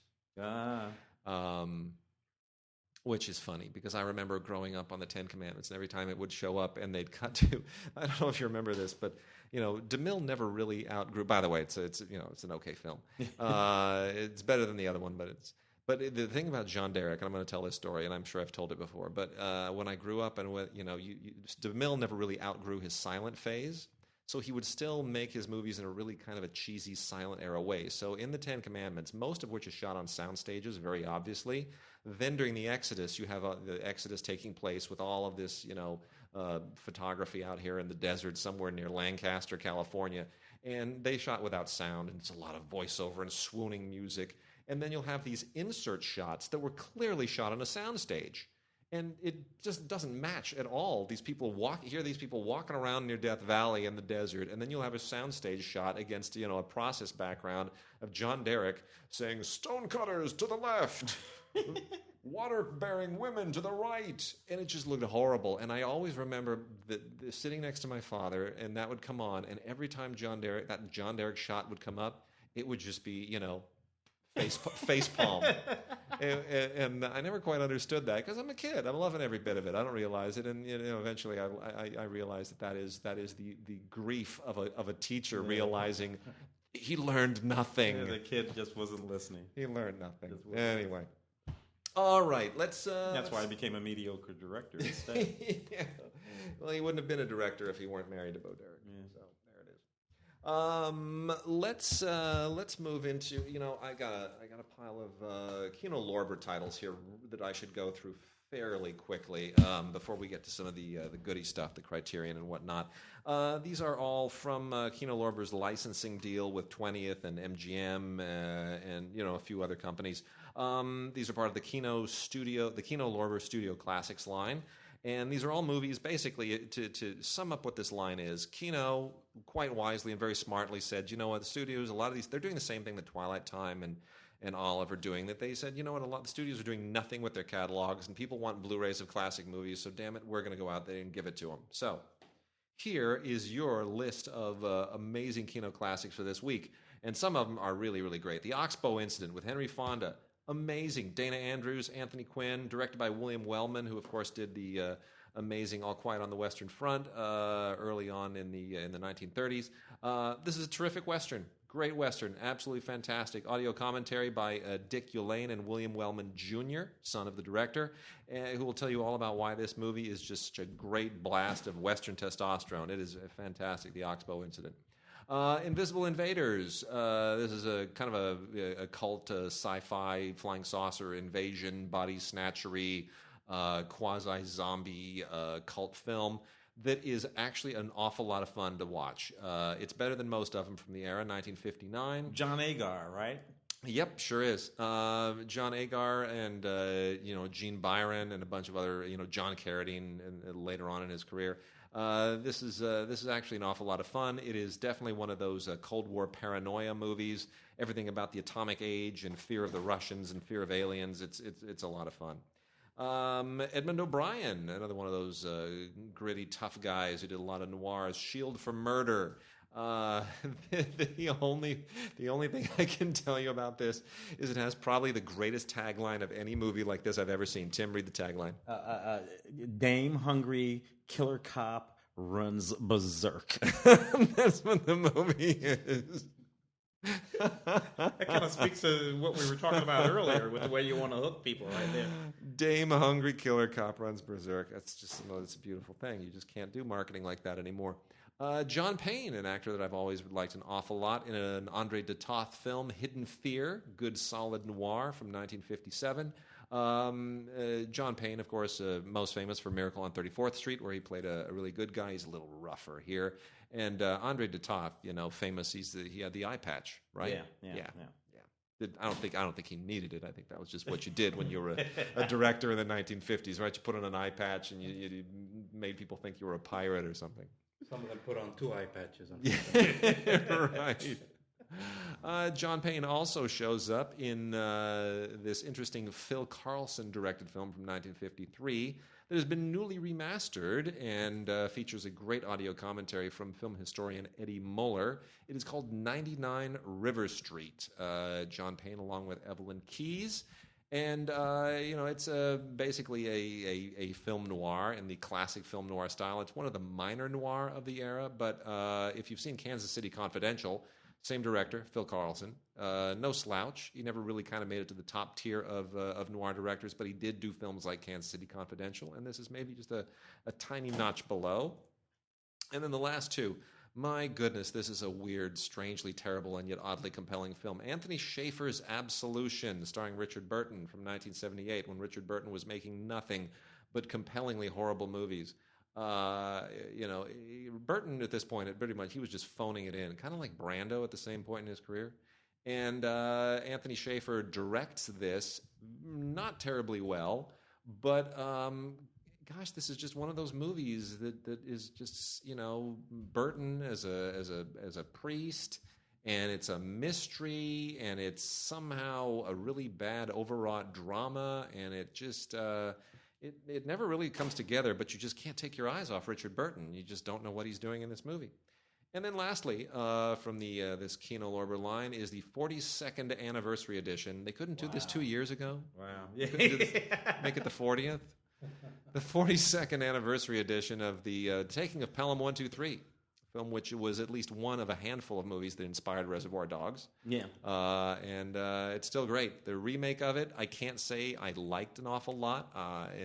Which is funny because I remember growing up on the Ten Commandments, and every time it would show up and they'd cut to, I don't know if you remember this, but DeMille never really outgrew. By the way, it's an okay film. It's better than the other one, but the thing about John Derek, and I'm going to tell this story, and I'm sure I've told it before, but when I grew up, and DeMille never really outgrew his silent phase. So he would still make his movies in a really kind of a cheesy silent era way. So in the Ten Commandments, most of which is shot on sound stages, very obviously. Then during the Exodus, you have the Exodus taking place with all of this, photography out here in the desert somewhere near Lancaster, California. And they shot without sound, and it's a lot of voiceover and swooning music. And then you'll have these insert shots that were clearly shot on a sound stage. And it just doesn't match at all. These people walking around near Death Valley in the desert, and then you'll have a soundstage shot against a process background of John Derek saying "stonecutters to the left, water-bearing women to the right," and it just looked horrible. And I always remember sitting next to my father, and that would come on, and every time that John Derek shot would come up, it would just be face palm. And I never quite understood that because I'm a kid. I'm loving every bit of it. I don't realize it, and eventually I realized that is the grief of a teacher realizing he learned nothing. Yeah, the kid just wasn't listening. He learned nothing. Anyway, all right. Let's. That's why I became a mediocre director instead. Yeah. Well, he wouldn't have been a director if he weren't married to Bo Derek. Yeah. So there it is. Let's move into I got a pile of Kino Lorber titles here that I should go through fairly quickly before we get to some of the goody stuff, the Criterion and whatnot. These are all from Kino Lorber's licensing deal with 20th and MGM and a few other companies. These are part of the Kino Lorber Studio Classics line. And these are all movies, basically, to sum up what this line is. Kino, quite wisely and very smartly, said, the studios, a lot of these, they're doing the same thing that Twilight Time and Olive are doing, that they said, a lot of the studios are doing nothing with their catalogs, and people want Blu-rays of classic movies, so damn it, we're going to go out there and give it to them. So here is your list of amazing Kino classics for this week, and some of them are really, really great. The Oxbow Incident with Henry Fonda. Amazing. Dana Andrews, Anthony Quinn, directed by William Wellman, who of course did the amazing All Quiet on the Western Front early on in the 1930s. This is a terrific Western. Great Western. Absolutely fantastic. Audio commentary by Dick Ullane and William Wellman Jr., son of the director, who will tell you all about why this movie is just such a great blast of Western testosterone. It is fantastic, The Oxbow Incident. Invisible Invaders. This is a kind of a cult sci-fi flying saucer invasion, body snatchery, quasi-zombie cult film that is actually an awful lot of fun to watch. It's better than most of them from the era, 1959. John Agar, right? Yep, sure is. John Agar and Gene Byron and a bunch of other, John Carradine and later on in his career. This is actually an awful lot of fun. It is definitely one of those Cold War paranoia movies. Everything about the atomic age and fear of the Russians and fear of aliens. It's a lot of fun. Edmund O'Brien, another one of those gritty, tough guys who did a lot of noirs. Shield for Murder. The only thing I can tell you about this is it has probably the greatest tagline of any movie like this I've ever seen. Tim, read the tagline. Dame hungry, killer cop runs berserk. That's what the movie is. That kind of speaks to what we were talking about earlier with the way you want to hook people right there. Dame hungry, killer cop runs berserk. That's just it's a beautiful thing. You just can't do marketing like that anymore. John Payne, an actor that I've always liked an awful lot, in an Andre de Toth film, Hidden Fear, good solid noir from 1957. John Payne, of course, most famous for Miracle on 34th Street, where he played a really good guy. He's a little rougher here. And Andre de Toth, famous. He had the eye patch, right? Yeah. I don't think he needed it. I think that was just what you did when you were a director in the 1950s, right? You put on an eye patch and you made people think you were a pirate or something. Some of them put on 2 eye patches. Right. John Payne also shows up in this interesting Phil Carlson-directed film from 1953 that has been newly remastered and features a great audio commentary from film historian Eddie Muller. It is called 99 River Street. John Payne along with Evelyn Keyes. And, it's basically a film noir in the classic film noir style. It's one of the minor noir of the era, but if you've seen Kansas City Confidential, same director, Phil Carlson, no slouch. He never really kind of made it to the top tier of noir directors, but he did do films like Kansas City Confidential, and this is maybe just a tiny notch below. And then the last two. My goodness, this is a weird, strangely terrible, and yet oddly compelling film. Anthony Schaefer's Absolution, starring Richard Burton from 1978, when Richard Burton was making nothing but compellingly horrible movies. Burton at this point, pretty much, he was just phoning it in, kind of like Brando at the same point in his career. And Anthony Schaefer directs this, not terribly well, but gosh, this is just one of those movies that is just Burton as a priest, and it's a mystery, and it's somehow a really bad overwrought drama, and it just it never really comes together. But you just can't take your eyes off Richard Burton. You just don't know what he's doing in this movie. And then lastly, from this Kino Lorber line is the 42nd anniversary edition. They couldn't do this 2 years ago. Wow, make it the 40th. The 42nd anniversary edition of the Taking of Pelham 123, film which was at least one of a handful of movies that inspired Reservoir Dogs. Yeah. And it's still great. The remake of it, I can't say I liked an awful lot.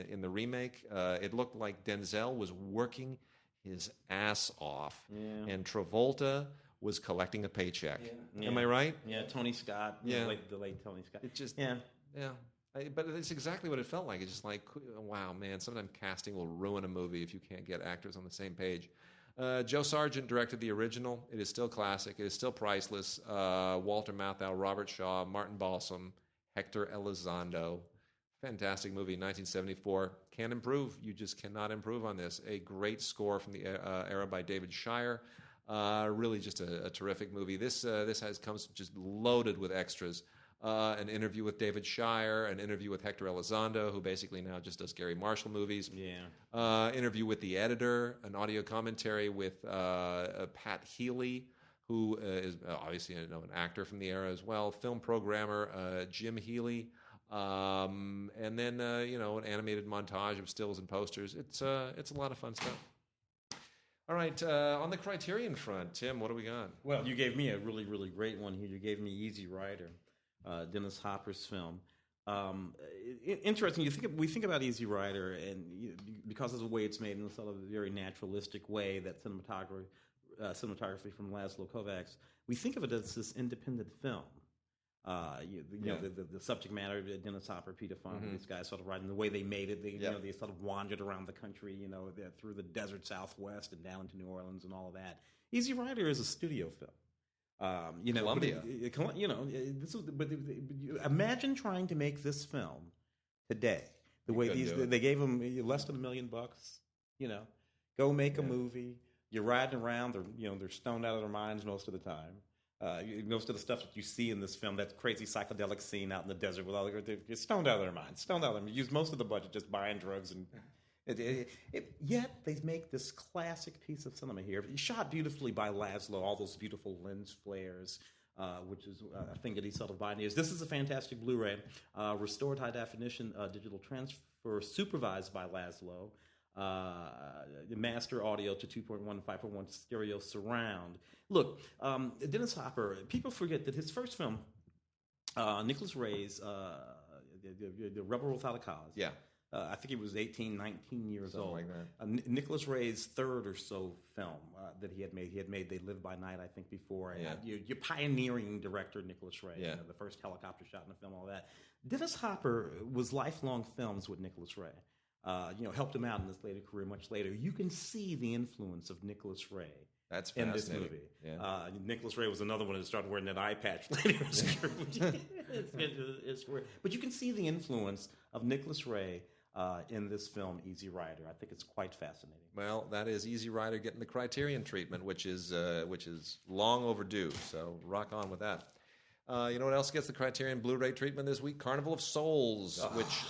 In the remake, it looked like Denzel was working his ass off. Yeah. And Travolta was collecting a paycheck. Yeah. Am I right? Yeah, Tony Scott. Yeah. The late Tony Scott. It just... Yeah. But it's exactly what it felt like. It's just like, wow, man, sometimes casting will ruin a movie if you can't get actors on the same page. Joe Sargent directed the original. It is still classic. It is still priceless. Walter Matthau, Robert Shaw, Martin Balsam, Hector Elizondo. Fantastic movie, 1974. Can improve. You just cannot improve on this. A great score from the era by David Shire. Really just a terrific movie. This comes just loaded with extras. An interview with David Shire, an interview with Hector Elizondo, who basically now just does Gary Marshall movies. Yeah. Interview with the editor, an audio commentary with Pat Healy, who is obviously an actor from the era as well. Film programmer Jim Healy, and then an animated montage of stills and posters. It's a lot of fun stuff. All right, on the Criterion front, Tim, what do we got? Well, you gave me a really, really great one here. You gave me Easy Rider. Dennis Hopper's film. Interesting. We think about Easy Rider, and because of the way it's made in a sort of very naturalistic way, that cinematography from Laszlo Kovacs, we think of it as this independent film. The subject matter, Dennis Hopper, Peter Fonda, these guys sort of writing the way they made it. They sort of wandered around the country, through the desert Southwest and down into New Orleans and all of that. Easy Rider is a studio film. Columbia. Imagine trying to make this film today. The way they gave them less than $1 million. Go make a movie. You're riding around. They're stoned out of their minds most of the time. Most of the stuff that you see in this film, that crazy psychedelic scene out in the desert with all they're stoned out of their minds, use most of the budget just buying drugs and. Yet they make this classic piece of cinema here, shot beautifully by Laszlo. All those beautiful lens flares, which is a thing that he sort of pioneers. This is a fantastic Blu-ray, restored high definition digital transfer, supervised by Laszlo. Master audio to 2.1, 5.1 stereo surround. Look, Dennis Hopper. People forget that his first film, Nicholas Ray's The Rebel Without a Cause. Yeah. I think he was 18, 19 years Something old. like that. Nicholas Ray's third or so film that he had made. He had made They Live by Night, I think, before. And you're pioneering director Nicholas Ray. Yeah. The first helicopter shot in the film, all that. Dennis Hopper was lifelong films with Nicholas Ray. Helped him out in his later career much later. You can see the influence of Nicholas Ray. That's in this fascinating. movie. Yeah. Nicholas Ray was another one that started wearing that eye patch later in his career. It's weird. But you can see the influence of Nicholas Ray in this film, Easy Rider. I think it's quite fascinating. Well, that is Easy Rider getting the Criterion treatment, which is long overdue. So rock on with that. You know what else gets the Criterion Blu-ray treatment this week? Carnival of Souls, which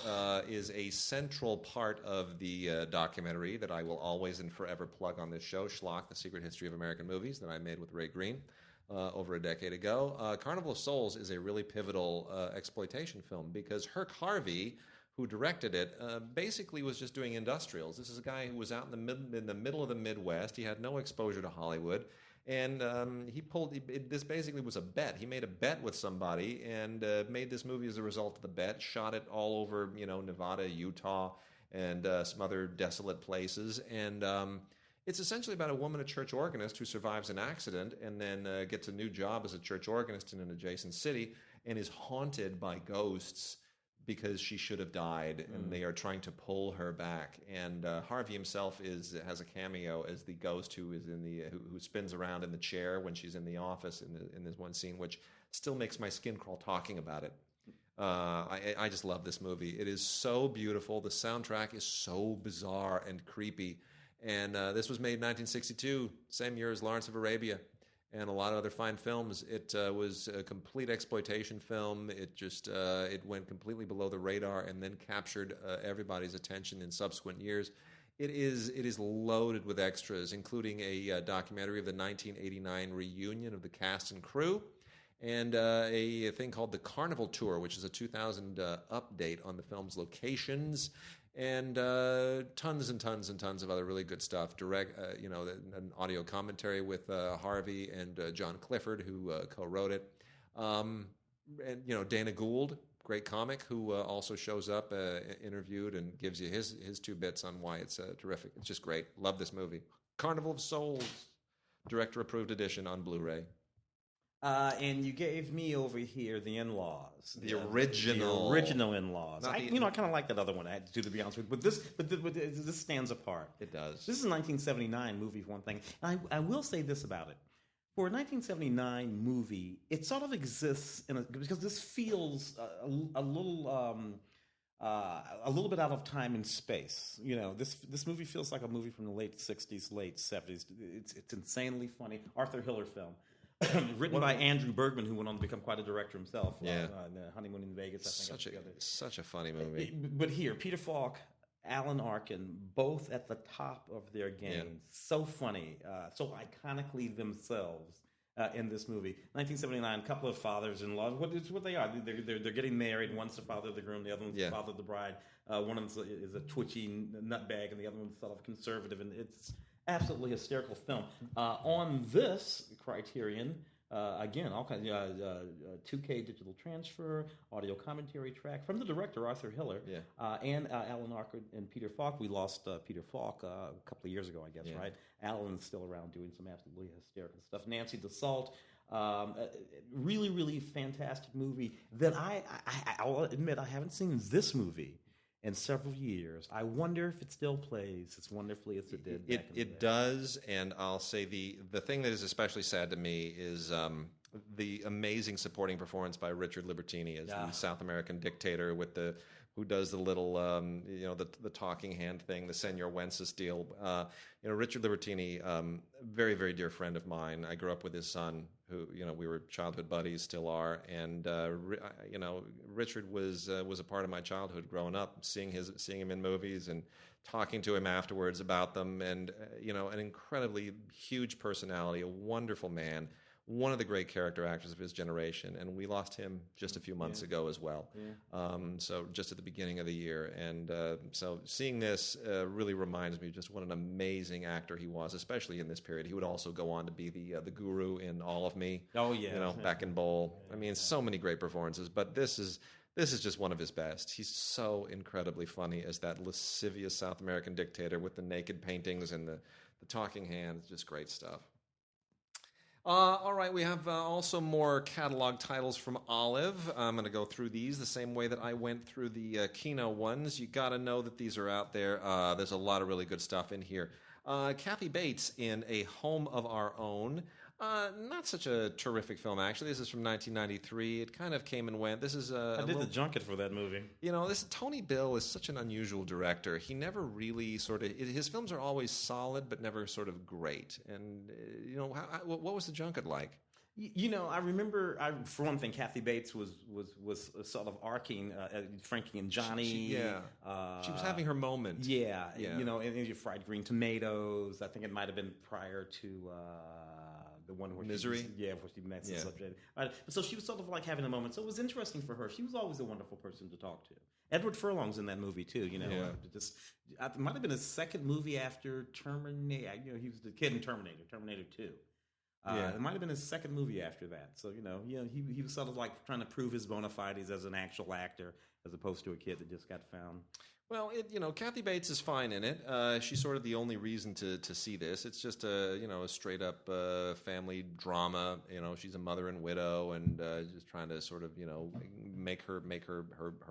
is a central part of the documentary that I will always and forever plug on this show, Schlock, The Secret History of American Movies, that I made with Ray Greene over a decade ago. Carnival of Souls is a really pivotal exploitation film because Herc Harvey, who directed it, basically was just doing industrials. This is a guy who was out in the middle of the Midwest. He had no exposure to Hollywood. And this basically was a bet. He made a bet with somebody and made this movie as a result of the bet, shot it all over, Nevada, Utah, and some other desolate places. And it's essentially about a woman, a church organist, who survives an accident and then gets a new job as a church organist in an adjacent city and is haunted by ghosts because she should have died, and they are trying to pull her back. And Harvey himself has a cameo as the ghost who is who spins around in the chair when she's in the office in this one scene, which still makes my skin crawl talking about it. I just love this movie. It is so beautiful. The soundtrack is so bizarre and creepy. And this was made in 1962, same year as Lawrence of Arabia and a lot of other fine films. It was a complete exploitation film. It went completely below the radar and then captured everybody's attention in subsequent years. It is loaded with extras, including a documentary of the 1989 reunion of the cast and crew, and a thing called the Carnival Tour, which is a 2000 update on the film's locations, and tons and tons and tons of other really good stuff. An audio commentary with Harvey and John Clifford, who co-wrote it, and Dana Gould, great comic, who also shows up interviewed and gives you his two bits on why it's terrific. It's just great. Love this movie. Carnival of Souls, director-approved edition on Blu-ray. And you gave me over here the In-Laws, the original In-Laws. I kind of like that other one. I had to be honest with you, but this stands apart. It does. This is a 1979 movie for one thing. And I will say this about it: for a 1979 movie, it sort of exists because this feels a little bit out of time and space. This movie feels like a movie from the late 60s, late 70s. It's insanely funny. Arthur Hiller film. Written by Andrew Bergman, who went on to become quite a director himself. Yeah. The Honeymoon in Vegas, I think. Such a funny movie. But here, Peter Falk, Alan Arkin, both at the top of their game. Yeah. So funny, so iconically themselves in this movie. 1979, couple of fathers-in-law. What they are? They're getting married. One's the father of the groom, the other one's the father of the bride. One of them is a twitchy nutbag, and the other one's sort of conservative, and it's absolutely hysterical film. On this Criterion, again, all kinds of 2K digital transfer, audio commentary track from the director Arthur Hiller, and Alan Arkin and Peter Falk. We lost Peter Falk a couple of years ago, I guess, right? Alan's still around doing some absolutely hysterical stuff. Nancy DeSalt. Really, really fantastic movie that I'll admit I haven't seen this movie in several years. I wonder if it still plays as wonderfully as it did. It does, and I'll say the thing that is especially sad to me is the amazing supporting performance by Richard Libertini as the South American dictator with the who does the little, the talking hand thing, the Senor Wences deal. Richard Libertini, very, very dear friend of mine. I grew up with his son, who, we were childhood buddies, still are. And, Richard was a part of my childhood growing up, seeing him in movies and talking to him afterwards about them. And, an incredibly huge personality, a wonderful man. One of the great character actors of his generation, and we lost him just a few months ago as well. Yeah. So just at the beginning of the year, and so seeing this really reminds me just what an amazing actor he was, especially in this period. He would also go on to be the guru in All of Me. Oh yeah, back in Bowl. I mean, so many great performances, but this is just one of his best. He's so incredibly funny as that lascivious South American dictator with the naked paintings and the talking hands. Just great stuff. All right, we have also more catalog titles from Olive. I'm going to go through these the same way that I went through the Kino ones. You got to know that these are out there. There's a lot of really good stuff in here. Kathy Bates in A Home of Our Own. Not such a terrific film, actually. This is from 1993. It kind of came and went. This is I did the junket for that movie. Tony Bill is such an unusual director. He never really his films are always solid, but never sort of great. And what was the junket like? I remember. For one thing, Kathy Bates was sort of arcing Frankie and Johnny. She was having her moment. Yeah. And you fried green tomatoes. I think it might have been prior to. The one where Misery? Where she met the subject. So she was sort of like having a moment. So it was interesting for her. She was always a wonderful person to talk to. Edward Furlong's in that movie too. It might have been his second movie after Terminator. He was the kid in Terminator 2. It might have been his second movie after that. So he was sort of like trying to prove his bona fides as an actual actor, as opposed to a kid that just got found. Well, Kathy Bates is fine in it. She's sort of the only reason to see this. It's just a straight up family drama. She's a mother and widow, and just trying to sort of make her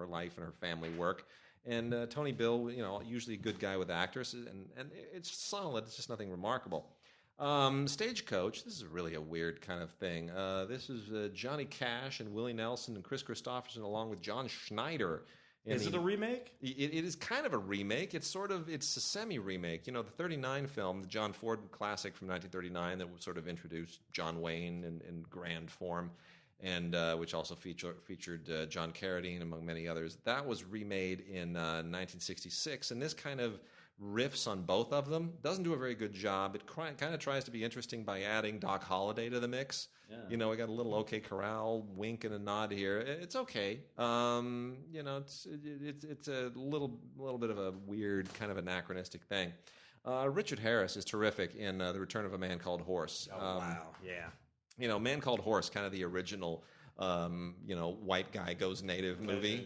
life and her family work. And Tony Bill, usually a good guy with actresses, and it's solid. It's just nothing remarkable. Stagecoach. This is really a weird kind of thing. This is Johnny Cash and Willie Nelson and Chris Christopherson, along with John Schneider. Is it a remake? It is kind of a remake. It's a semi-remake. The 39 film, the John Ford classic from 1939 that sort of introduced John Wayne in grand form, and which also featured John Carradine, among many others. That was remade in 1966, and this kind of riffs on both of them. Doesn't do a very good job. It kind of tries to be interesting by adding Doc Holliday to the mix. Yeah. We got a little OK Corral wink and a nod here. It's okay. It's a little bit of a weird kind of anachronistic thing. Richard Harris is terrific in The Return of a Man Called Horse. Wow. Yeah. Man Called Horse, kind of the original white guy goes native movie.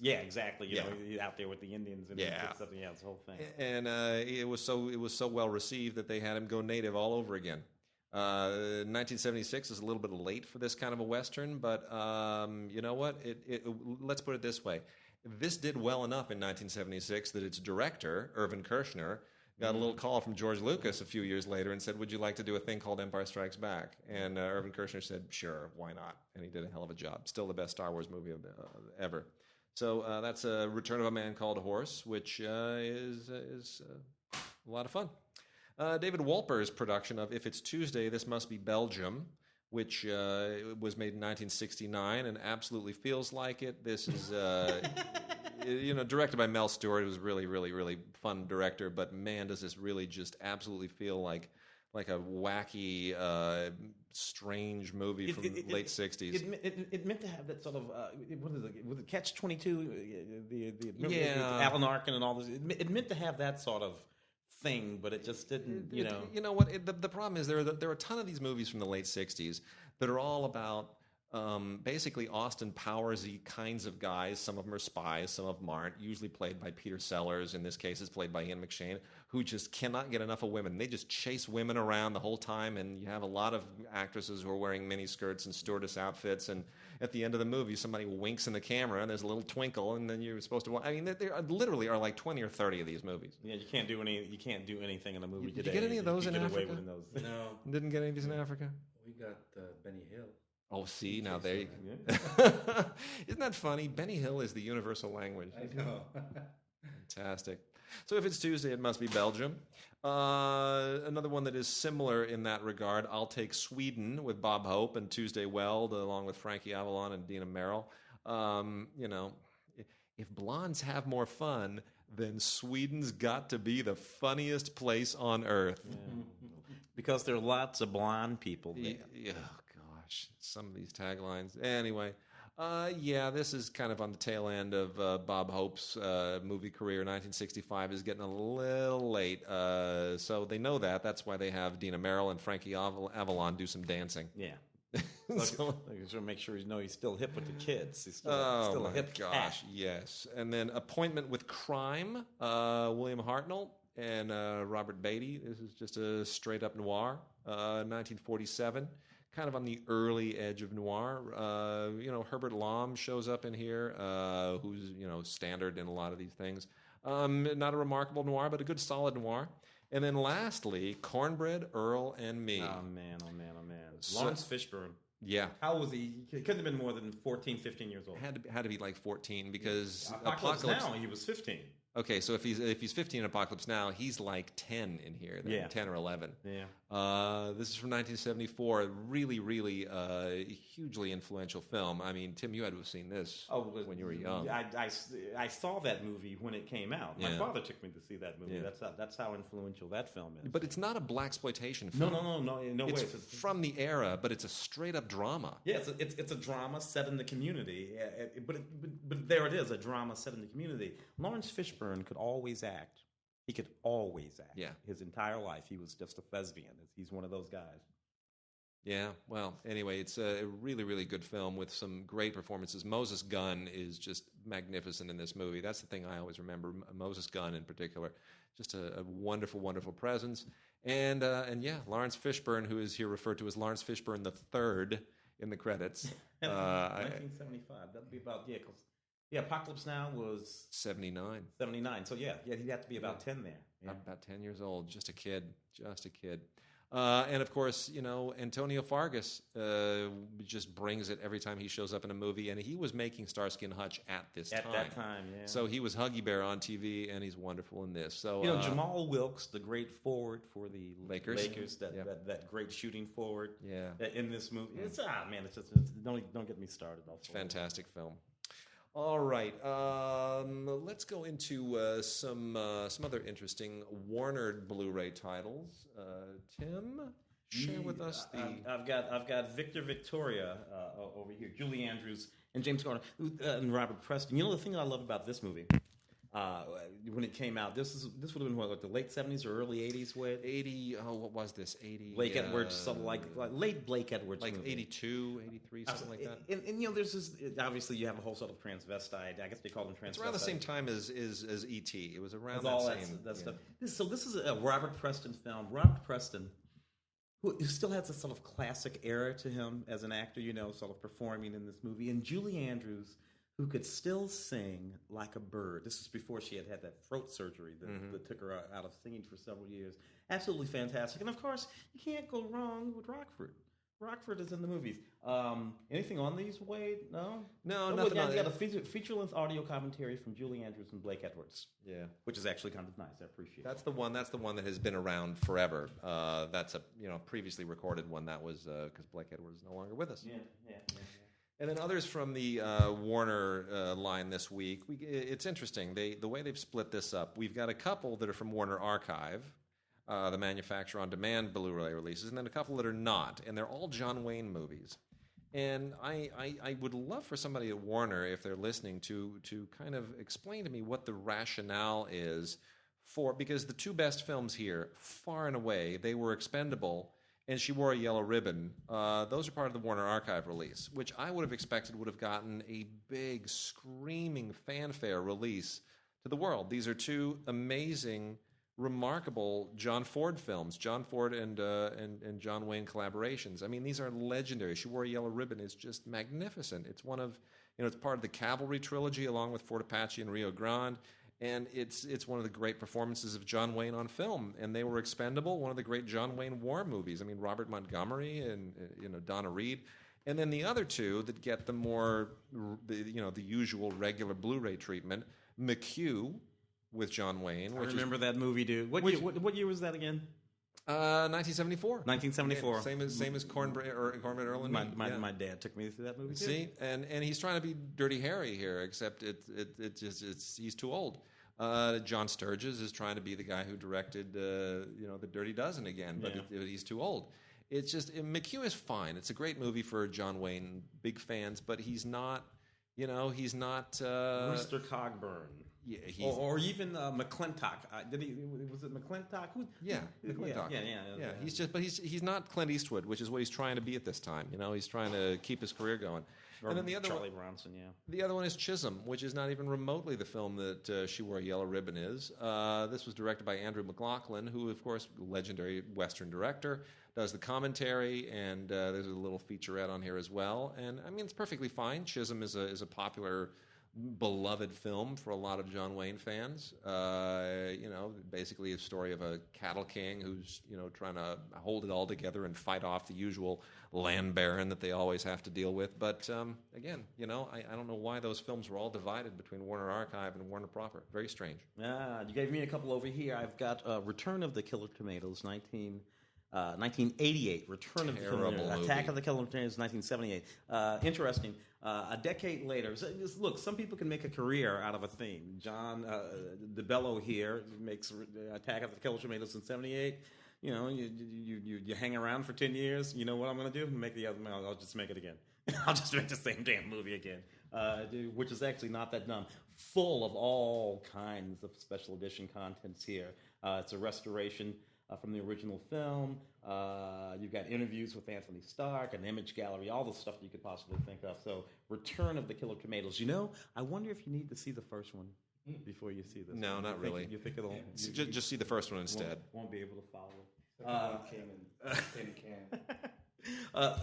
Exactly. Out there with the Indians and stuff. Yeah, this whole thing. And it was so well received that they had him go native all over again. 1976 is a little bit late for this kind of a Western, but you know what? Let's put it this way. This did well enough in 1976 that its director, Irvin Kershner, got a little call from George Lucas a few years later and said, would you like to do a thing called Empire Strikes Back? And Irvin Kershner said, sure, why not? And he did a hell of a job. Still the best Star Wars movie ever. So that's Return of a Man Called Horse, which is a lot of fun. David Wolper's production of If It's Tuesday, This Must Be Belgium, which was made in 1969 and absolutely feels like it. This is, directed by Mel Stewart, who's really, really, really fun director, but man, does this really just absolutely feel like a wacky, strange movie from the late 60s. It meant to have that sort of, what is it, was it Catch-22? Alan Arkin and all this. It meant to have that sort of thing, but it just didn't, You know what? The problem is there are a ton of these movies from the late 60s that are all about basically Austin Powers-y kinds of guys. Some of them are spies, some of them aren't, usually played by Peter Sellers. In this case, it's played by Ian McShane, who just cannot get enough of women. They just chase women around the whole time, and you have a lot of actresses who are wearing miniskirts and stewardess outfits, and at the end of the movie, somebody winks in the camera, and there's a little twinkle, and then you're supposed to... I mean, there literally are like 20 or 30 of these movies. Yeah, you can't do anything in a movie today. Did you get any of those in Africa? No. Didn't get any of these in Africa? We got Benny Hill. Oh, see, now there you Yeah. go. Isn't that funny? Benny Hill is the universal language. I know. Fantastic. So if it's Tuesday, it must be Belgium. Another one that is similar in that regard, I'll take Sweden with Bob Hope and Tuesday Weld, along with Frankie Avalon and Dina Merrill. If blondes have more fun, then Sweden's got to be the funniest place on earth. Yeah. Because there are lots of blonde people there. Yeah, gosh, some of these taglines. Anyway, this is kind of on the tail end of Bob Hope's movie career. 1965 is getting a little late, so they know that. That's why they have Dina Merrill and Frankie Avalon do some dancing. Yeah. So, So make sure he's still hip with the kids. He's still, oh a my hip gosh, cat. yes. And then Appointment with Crime, William Hartnell and Robert Beatty. This is just a straight up noir, 1947. Kind of on the early edge of noir. Herbert Lom shows up in here, who's standard in a lot of these things. Not a remarkable noir, but a good solid noir. And then lastly, Cornbread, Earl, and Me. Oh man. So- Lawrence Fishburne. Yeah. How old was he? He couldn't have been more than 14, 15 years old. Had to be like 14 because Apocalypse Now, he was 15. Okay, so if he's 15 in Apocalypse Now, he's like 10 in here. Then, Yeah. 10 or 11. Yeah. This is from 1974. Really, really hugely influential film. I mean, Tim, you had to have seen this when you were young. I saw that movie when it came out. My Yeah. father took me to see that movie. Yeah. That's how influential that film is. But it's not a blaxploitation No, film. no way. It's from the era, but it's a straight up drama. Yeah, it's a drama set in the community, but there it is, a drama set in the community. Lawrence Fishburne could always act. He could always act. Yeah. His entire life, he was just a thespian. He's one of those guys. Yeah, well, anyway, it's a really, really good film with some great performances. Moses Gunn is just magnificent in this movie. That's the thing I always remember, Moses Gunn in particular. Just a wonderful, wonderful presence. And Lawrence Fishburne, who is here referred to as Lawrence Fishburne III in the credits. 1975. That'd be about, Apocalypse Now was 79. 79. So he'd have to be about 10 there. Yeah. About 10 years old, just a kid. And of course, Antonio Fargas just brings it every time he shows up in a movie, and he was making Starsky and Hutch at that time, yeah. So he was Huggy Bear on TV, and he's wonderful in this. So Jamal Wilkes, the great forward for the Lakers, that great shooting forward, in this movie. It's don't get me started. It's a fantastic film. All right, let's go into some other interesting Warner Blu-ray titles. Tim, share with us the. I've got Victor Victoria over here, Julie Andrews and James Garner and Robert Preston. The thing that I love about this movie, when it came out, this would have been what, the late 70s or early 80s? 80. Oh, what was this? 80. Blake Edwards, something like late Blake Edwards, like movie. 82, 83, something like that. And there's this. Obviously, you have a whole sort of transvestite. I guess they call them transvestite. It's around the same time as E.T. It was around all that stuff. So this is a Robert Preston film. Robert Preston, who still has a sort of classic era to him as an actor, sort of performing in this movie, and Julie Andrews, who could still sing like a bird. This was before she had that throat surgery that took her out of singing for several years. Absolutely fantastic. And of course, you can't go wrong with Rockford. Rockford is in the movies. Anything on these, Wade? No, nothing. You got a feature-length audio commentary from Julie Andrews and Blake Edwards. Yeah, which is actually kind of nice. I appreciate. That's the one. That's the one that has been around forever. That's a previously recorded one. That was because Blake Edwards is no longer with us. Yeah. And then others from the Warner line this week. It's interesting. The way they've split this up. We've got a couple that are from Warner Archive, the manufacturer on demand Blu-ray releases, and then a couple that are not, and they're all John Wayne movies. And I would love for somebody at Warner, if they're listening, to kind of explain to me what the rationale is for, because the two best films here, far and away, they were Expendable and She Wore a Yellow Ribbon. Those are part of the Warner Archive release, which I would have expected would have gotten a big, screaming fanfare release to the world. These are two amazing, remarkable John Ford films, John Ford and John Wayne collaborations. I mean, these are legendary. She Wore a Yellow Ribbon is just magnificent. It's one of, it's part of the Cavalry trilogy along with Fort Apache and Rio Grande. And it's one of the great performances of John Wayne on film. And they were Expendable, one of the great John Wayne war movies. I mean, Robert Montgomery and Donna Reed. And then the other two that get the more, the usual regular Blu-ray treatment, McHugh with John Wayne. I remember that movie, dude. What year was that again? 1974. 1974. Yeah, same as Cornbread, Earl and my dad took me through that movie too. See, and he's trying to be Dirty Harry here, except he's too old. John Sturges is trying to be the guy who directed the Dirty Dozen again, but he's too old. It's just McHugh is fine. It's a great movie for John Wayne, big fans, but he's not. He's not Mr. Cogburn. Yeah, or even McClintock. Was it McClintock? McClintock. Yeah. He's not Clint Eastwood, which is what he's trying to be at this time. He's trying to keep his career going. Or and then the other Charlie Bronson, yeah. The other one is Chisum, which is not even remotely the film that She Wore a Yellow Ribbon is. This was directed by Andrew McLaughlin, who, of course, legendary Western director, does the commentary, and there's a little featurette on here as well. And I mean, it's perfectly fine. Chisum is a popular, beloved film for a lot of John Wayne fans. Basically a story of a cattle king who's trying to hold it all together and fight off the usual land baron that they always have to deal with. But again, I don't know why those films were all divided between Warner Archive and Warner proper. Very strange. You gave me a couple over here. I've got Return of the Killer Tomatoes, 1988. Return of the Killer Tomatoes. Attack of the Killer Tomatoes, 1978. Interesting. A decade later, look, some people can make a career out of a theme. John DeBello here makes Attack of the Killer Tomatoes in 78. You hang around for 10 years. You know what I'm going to do? Make the other. I'll just make it again. I'll just make the same damn movie again, which is actually not that dumb. Full of all kinds of special edition contents here. It's a restoration from the original film. You've got interviews with Anthony Stark, an image gallery, all the stuff you could possibly think of. So, Return of the Killer Tomatoes. I wonder if you need to see the first one before you see this. No, one. Not really. You think it'll... Just see the first one instead. Won't be able to follow.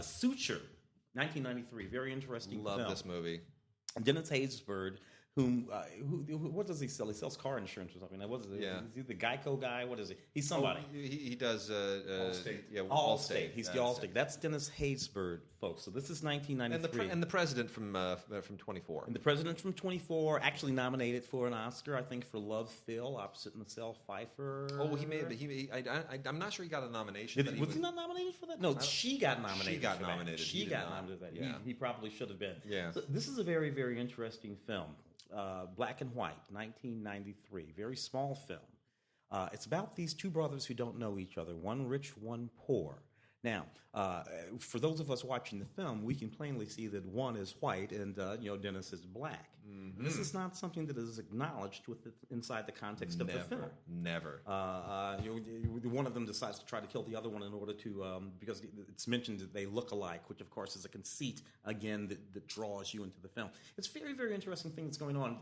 Suture, 1993. Very interesting Love film. this movie. Dennis Haysbert, who what does he sell? He sells car insurance or something. What is it? Yeah. Is he the Geico guy? What is he? He's somebody. He does Allstate. Yeah, Allstate. He's the Allstate. That's Dennis Haysbert, folks. So this is 1993. And the president from 24. And the president from 24 actually nominated for an Oscar, I think, for Love Phil, opposite Michelle Pfeiffer. Oh, he made. I'm not sure he got a nomination. Was he not nominated for that? No, she got nominated. She got nominated. She got nominated for that. Yeah. He probably should have been. Yeah. So this is a very, very interesting film. Black and White, 1993. Very small film. It's about these two brothers who don't know each other, one rich, one poor. Now, for those of us watching the film, we can plainly see that one is white and Dennis is black. Mm-hmm. This is not something that is acknowledged inside the context of the film. Never. One of them decides to try to kill the other one in order to, because it's mentioned that they look alike, which of course is a conceit, again, that draws you into the film. It's a very, very interesting thing that's going on.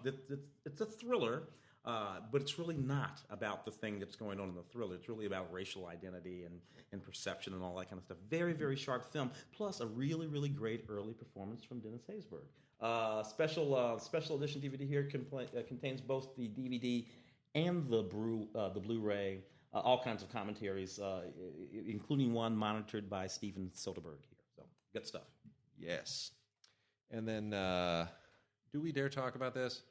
It's a thriller. But it's really not about the thing that's going on in the thriller. It's really about racial identity and perception and all that kind of stuff. Very, very sharp film, plus a really, really great early performance from Dennis Haysbert. Special edition DVD here contains both the DVD and the Blu-ray, all kinds of commentaries, including one monitored by Steven Soderbergh here. So, good stuff. Yes. And then, do we dare talk about this?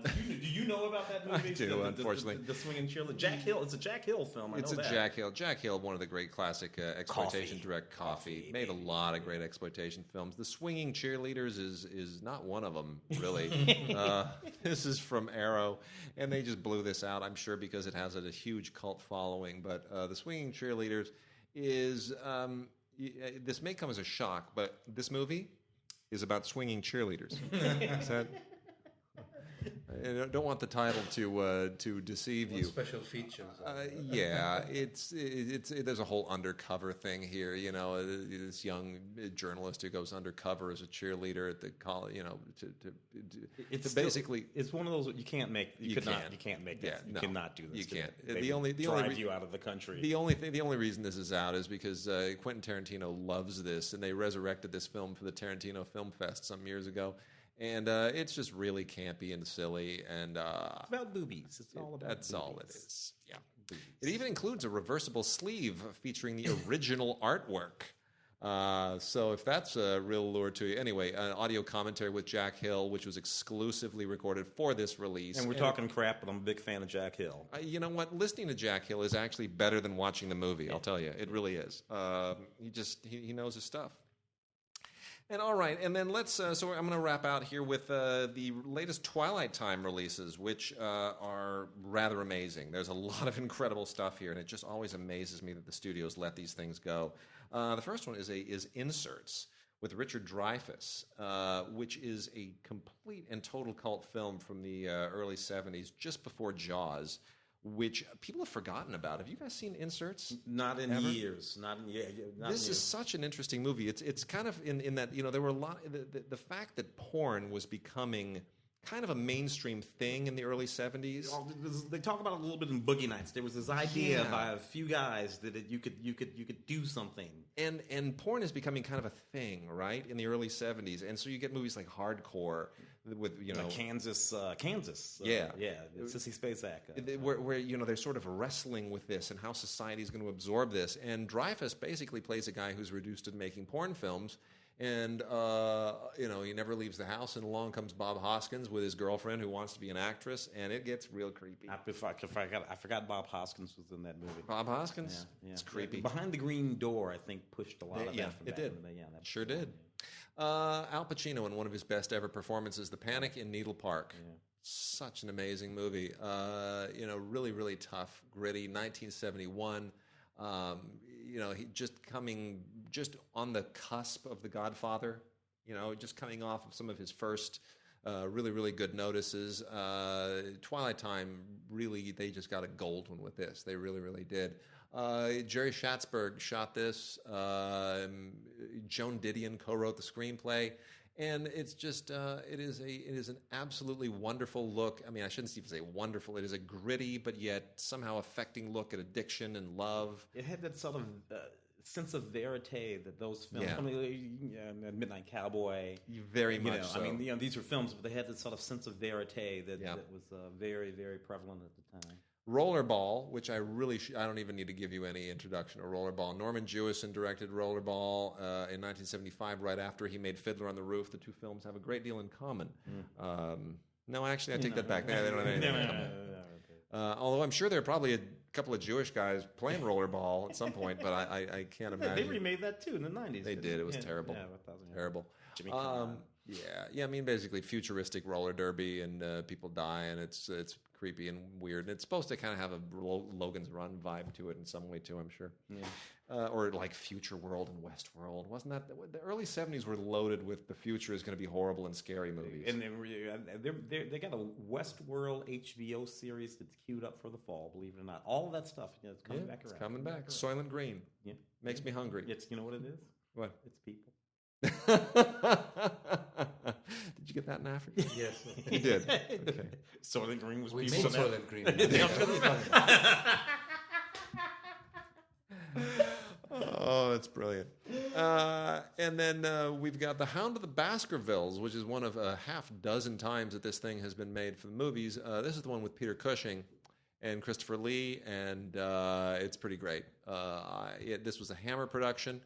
Do you know about that movie? I do, unfortunately. The Swinging Cheerleader. Jack Hill. It's a Jack Hill film. I know that. Jack Hill. Jack Hill, one of the great classic exploitation direct Coffee. Made a lot of great exploitation films. The Swinging Cheerleaders is not one of them, really. This is from Arrow, and they just blew this out, I'm sure, because it has a huge cult following. But The Swinging Cheerleaders is... this may come as a shock, but this movie is about swinging cheerleaders. Is that... I don't want the title to deceive you. Special features. Yeah, there's a whole undercover thing here. This young journalist who goes undercover as a cheerleader at the college. It's one of those you can't make. You can't make this. Yeah, you cannot do this. You can't. The only drive you out of the country. The only reason this is out is because Quentin Tarantino loves this, and they resurrected this film for the Tarantino Film Fest some years ago. And it's just really campy and silly, and it's about boobies. It's all about that's boobies. all it is. Yeah, boobies. It even includes a reversible sleeve featuring the original artwork So if that's a real lure to you, anyway, an audio commentary with Jack Hill, which was exclusively recorded for this release. And we're talking crap, but I'm a big fan of Jack Hill. You know what? Listening to Jack Hill is actually better than watching the movie. I'll tell you, it really is. He knows his stuff. And all right, and then let's. So I'm going to wrap out here with the latest Twilight Time releases, which are rather amazing. There's a lot of incredible stuff here, and it just always amazes me that the studios let these things go. The first one is Inserts with Richard Dreyfuss, which is a complete and total cult film from the early '70s, just before Jaws, which people have forgotten about. Have you guys seen Inserts? Not in ever? Years. Not in years. This is such an interesting movie. It's kind of in that, there were a lot. The fact that porn was becoming kind of a mainstream thing in the early '70s. They talk about it a little bit in Boogie Nights. There was this idea by a few guys that you could do something. And porn is becoming kind of a thing, right, in the early '70s. And so you get movies like Hardcore with like Kansas. Yeah, Sissy Spacek. Where they're sort of wrestling with this and how society is going to absorb this. And Dreyfuss basically plays a guy who's reduced to making porn films. And, he never leaves the house, and along comes Bob Hoskins with his girlfriend who wants to be an actress, and it gets real creepy. I forgot Bob Hoskins was in that movie. Bob Hoskins? Yeah. It's creepy. Behind the Green Door, I think, pushed a lot of that from it did. That sure did. Al Pacino in one of his best ever performances, The Panic in Needle Park. Yeah. Such an amazing movie. Really, really tough, gritty, 1971. He just on the cusp of The Godfather, just coming off of some of his first really, really good notices. Twilight Time, really, they just got a gold one with this. They really, really did. Jerry Schatzberg shot this. Joan Didion co-wrote the screenplay. And it's just, it is an absolutely wonderful look. I mean, I shouldn't even say wonderful. It is a gritty, but yet somehow affecting look at addiction and love. It had that sort of sense of verite that those films, Midnight Cowboy. Very much so. I mean, these were films, but they had this sort of sense of verite that was very, very prevalent at the time. Rollerball, which I don't even need to give you any introduction to Rollerball. Norman Jewison directed Rollerball in 1975, right after he made Fiddler on the Roof. The two films have a great deal in common. No, actually, I take that back. They don't have anything in common. Although I'm sure there are probably a couple of Jewish guys playing Rollerball at some point, but I can't imagine. They remade that too in the 90s. They did. It was terrible. Terrible. Jimmy Yeah. I mean, basically futuristic roller derby, and people die, and it's creepy and weird. And it's supposed to kind of have a Logan's Run vibe to it in some way too, I'm sure. Yeah. Or like Future World and Westworld. Wasn't that the early '70s were loaded with the future is going to be horrible and scary movies? And they got a Westworld HBO series that's queued up for the fall. Believe it or not, all of that stuff it's coming back around. It's coming back. Soylent Green. Yeah, makes me hungry. You know what it is? What? It's people. Did you get that in Africa? Yes. You did. Okay. Soylent Green was we people. made Soylent Green. Oh, that's brilliant. And then we've got The Hound of the Baskervilles, which is one of a half dozen times that this thing has been made for the movies. This is the one with Peter Cushing and Christopher Lee, and it's pretty great. This was a Hammer production.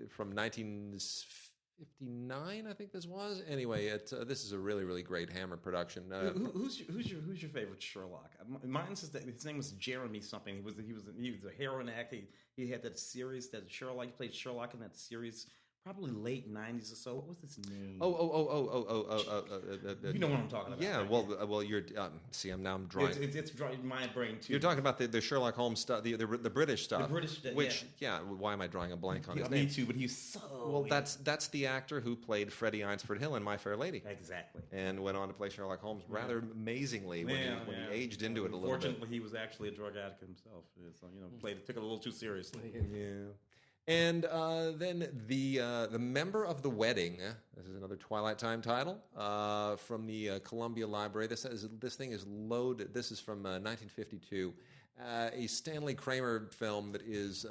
From 1959, I think this was. Anyway, this is a really, really great Hammer production. Who's your favorite Sherlock? Mine's his name was Jeremy something. He was a heroin actor. He had that series that Sherlock. He played Sherlock in that series. Probably late 90s or so. What was his name? You know what I'm talking about. Yeah, right? well, you're I'm drawing. It's drawing my brain too. You're talking about the Sherlock Holmes stuff, the British stuff. The British stuff, which why am I drawing a blank on his name? Me too, but he's so. Well, that's the actor who played Freddie Einsford Hill in My Fair Lady. Exactly. And went on to play Sherlock Holmes rather amazingly when he aged into it a little bit. Fortunately, he was actually a drug addict took it a little too seriously. Yeah. And then the Member of the Wedding. This is another Twilight Time title from the Columbia Library. This thing is loaded. This is from 1952. A Stanley Kramer film that is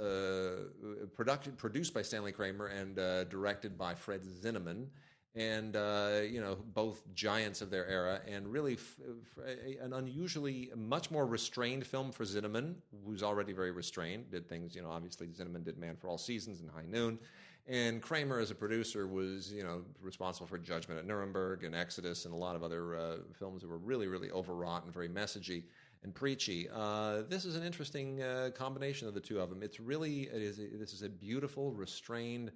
produced by Stanley Kramer and directed by Fred Zinnemann. and both giants of their era, and really an unusually much more restrained film for Zinnemann, who's already very restrained. Did things, obviously Zinnemann did Man for All Seasons and High Noon, and Kramer as a producer was responsible for Judgment at Nuremberg and Exodus and a lot of other films that were really, really overwrought and very messagey and preachy. This is an interesting combination of the two of them. This is a beautiful, restrained,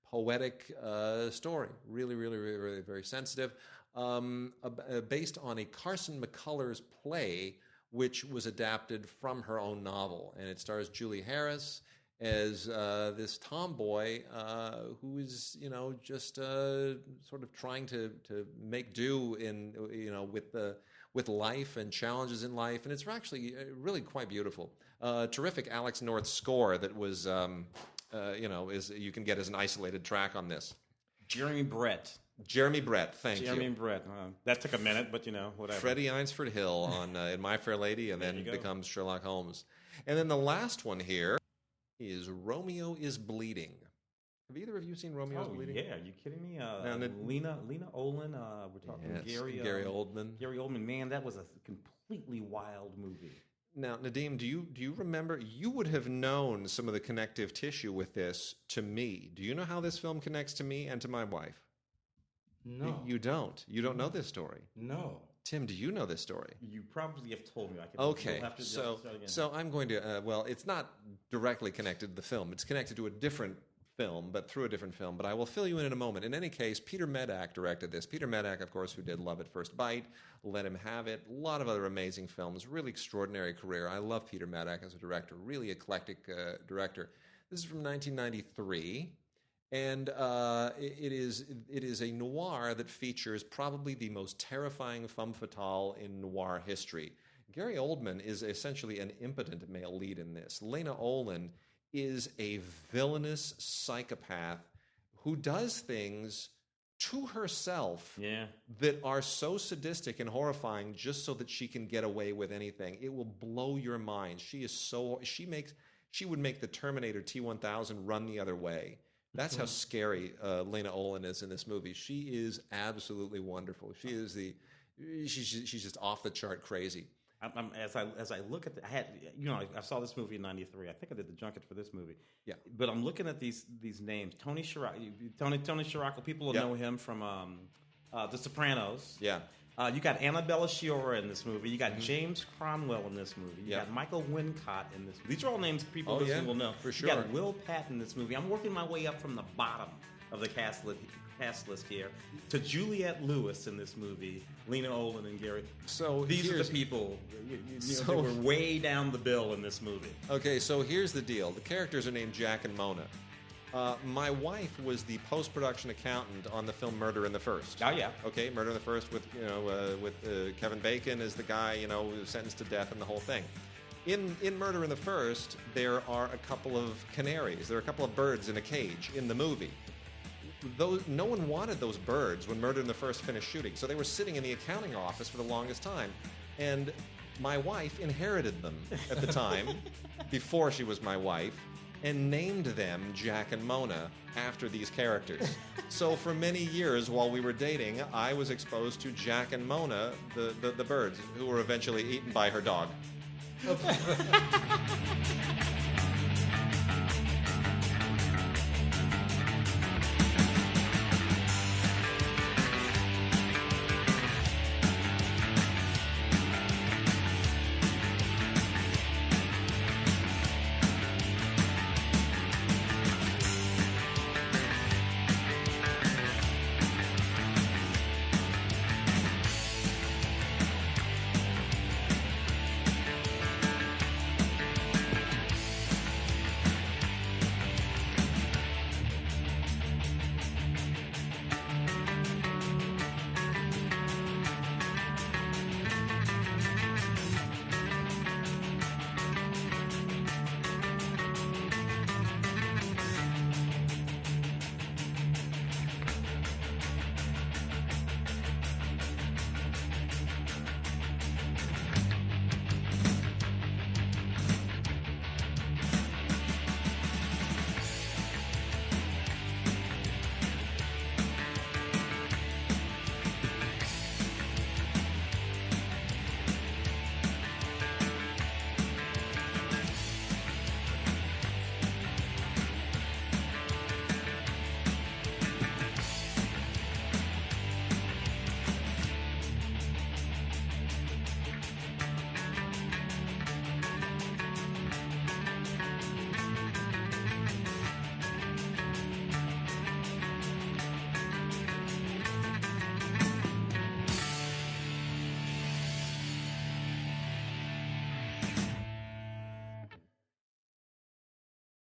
poetic story. Really, really, really, really very sensitive. Based on a Carson McCullers play, which was adapted from her own novel, and it stars Julie Harris as this tomboy who is, just sort of trying to make do in, with life and challenges in life, and it's actually really quite beautiful. Terrific Alex North score that was, is you can get as an isolated track on this. Jeremy Brett, thank you. Jeremy Brett. That took a minute, but whatever. Freddie Eynsford Hill on in My Fair Lady, and then becomes Sherlock Holmes. And then the last one here is Romeo is Bleeding. Have either of you seen Romeo is Bleeding? Yeah, are you kidding me? Lena Olin, we're talking Gary Oldman. Gary Oldman, man, that was a completely wild movie. Now, Nadim, do you remember? You would have known some of the connective tissue with this to me. Do you know how this film connects to me and to my wife? No. You don't. You don't know this story. No. Tim, do you know this story? You probably have told me. Okay, so I'm going to, it's not directly connected to the film. It's connected to a different film, but through a different film. But I will fill you in a moment. In any case, Peter Medak directed this. Peter Medak, of course, who did Love at First Bite, Let Him Have It, a lot of other amazing films, really extraordinary career. I love Peter Medak as a director, really eclectic director. This is from 1993. And it is a noir that features probably the most terrifying femme fatale in noir history. Gary Oldman is essentially an impotent male lead in this. Lena Olin is a villainous psychopath who does things to herself that are so sadistic and horrifying just so that she can get away with anything. It will blow your mind. She would make the Terminator T-1000 run the other way. That's how scary Lena Olin is in this movie. She is absolutely wonderful. She's just off the chart crazy. As I look at I saw this movie in '93. I think I did the junket for this movie. Yeah. But I'm looking at these names. Tony Sciarrocco. People will know him from The Sopranos. Yeah. You got Annabella Sciorra in this movie. You got James Cromwell in this movie. You got Michael Wincott in this movie. These are all names people listening will know. For sure. You got Will Patton in this movie. I'm working my way up from the bottom of the cast list here to Juliette Lewis in this movie, Lena Olin and Gary. So these are the people that were way down the bill in this movie. Okay, so here's the deal. The characters are named Jack and Mona. My wife was the post-production accountant on the film Murder in the First. Oh yeah. Okay, Murder in the First with Kevin Bacon as the guy sentenced to death and the whole thing. In Murder in the First, there are a couple of canaries. There are a couple of birds in a cage in the movie. No one wanted those birds when Murder in the First finished shooting, so they were sitting in the accounting office for the longest time. And my wife inherited them at the time, before she was my wife, and named them Jack and Mona after these characters. So for many years while we were dating, I was exposed to Jack and Mona, the birds, who were eventually eaten by her dog.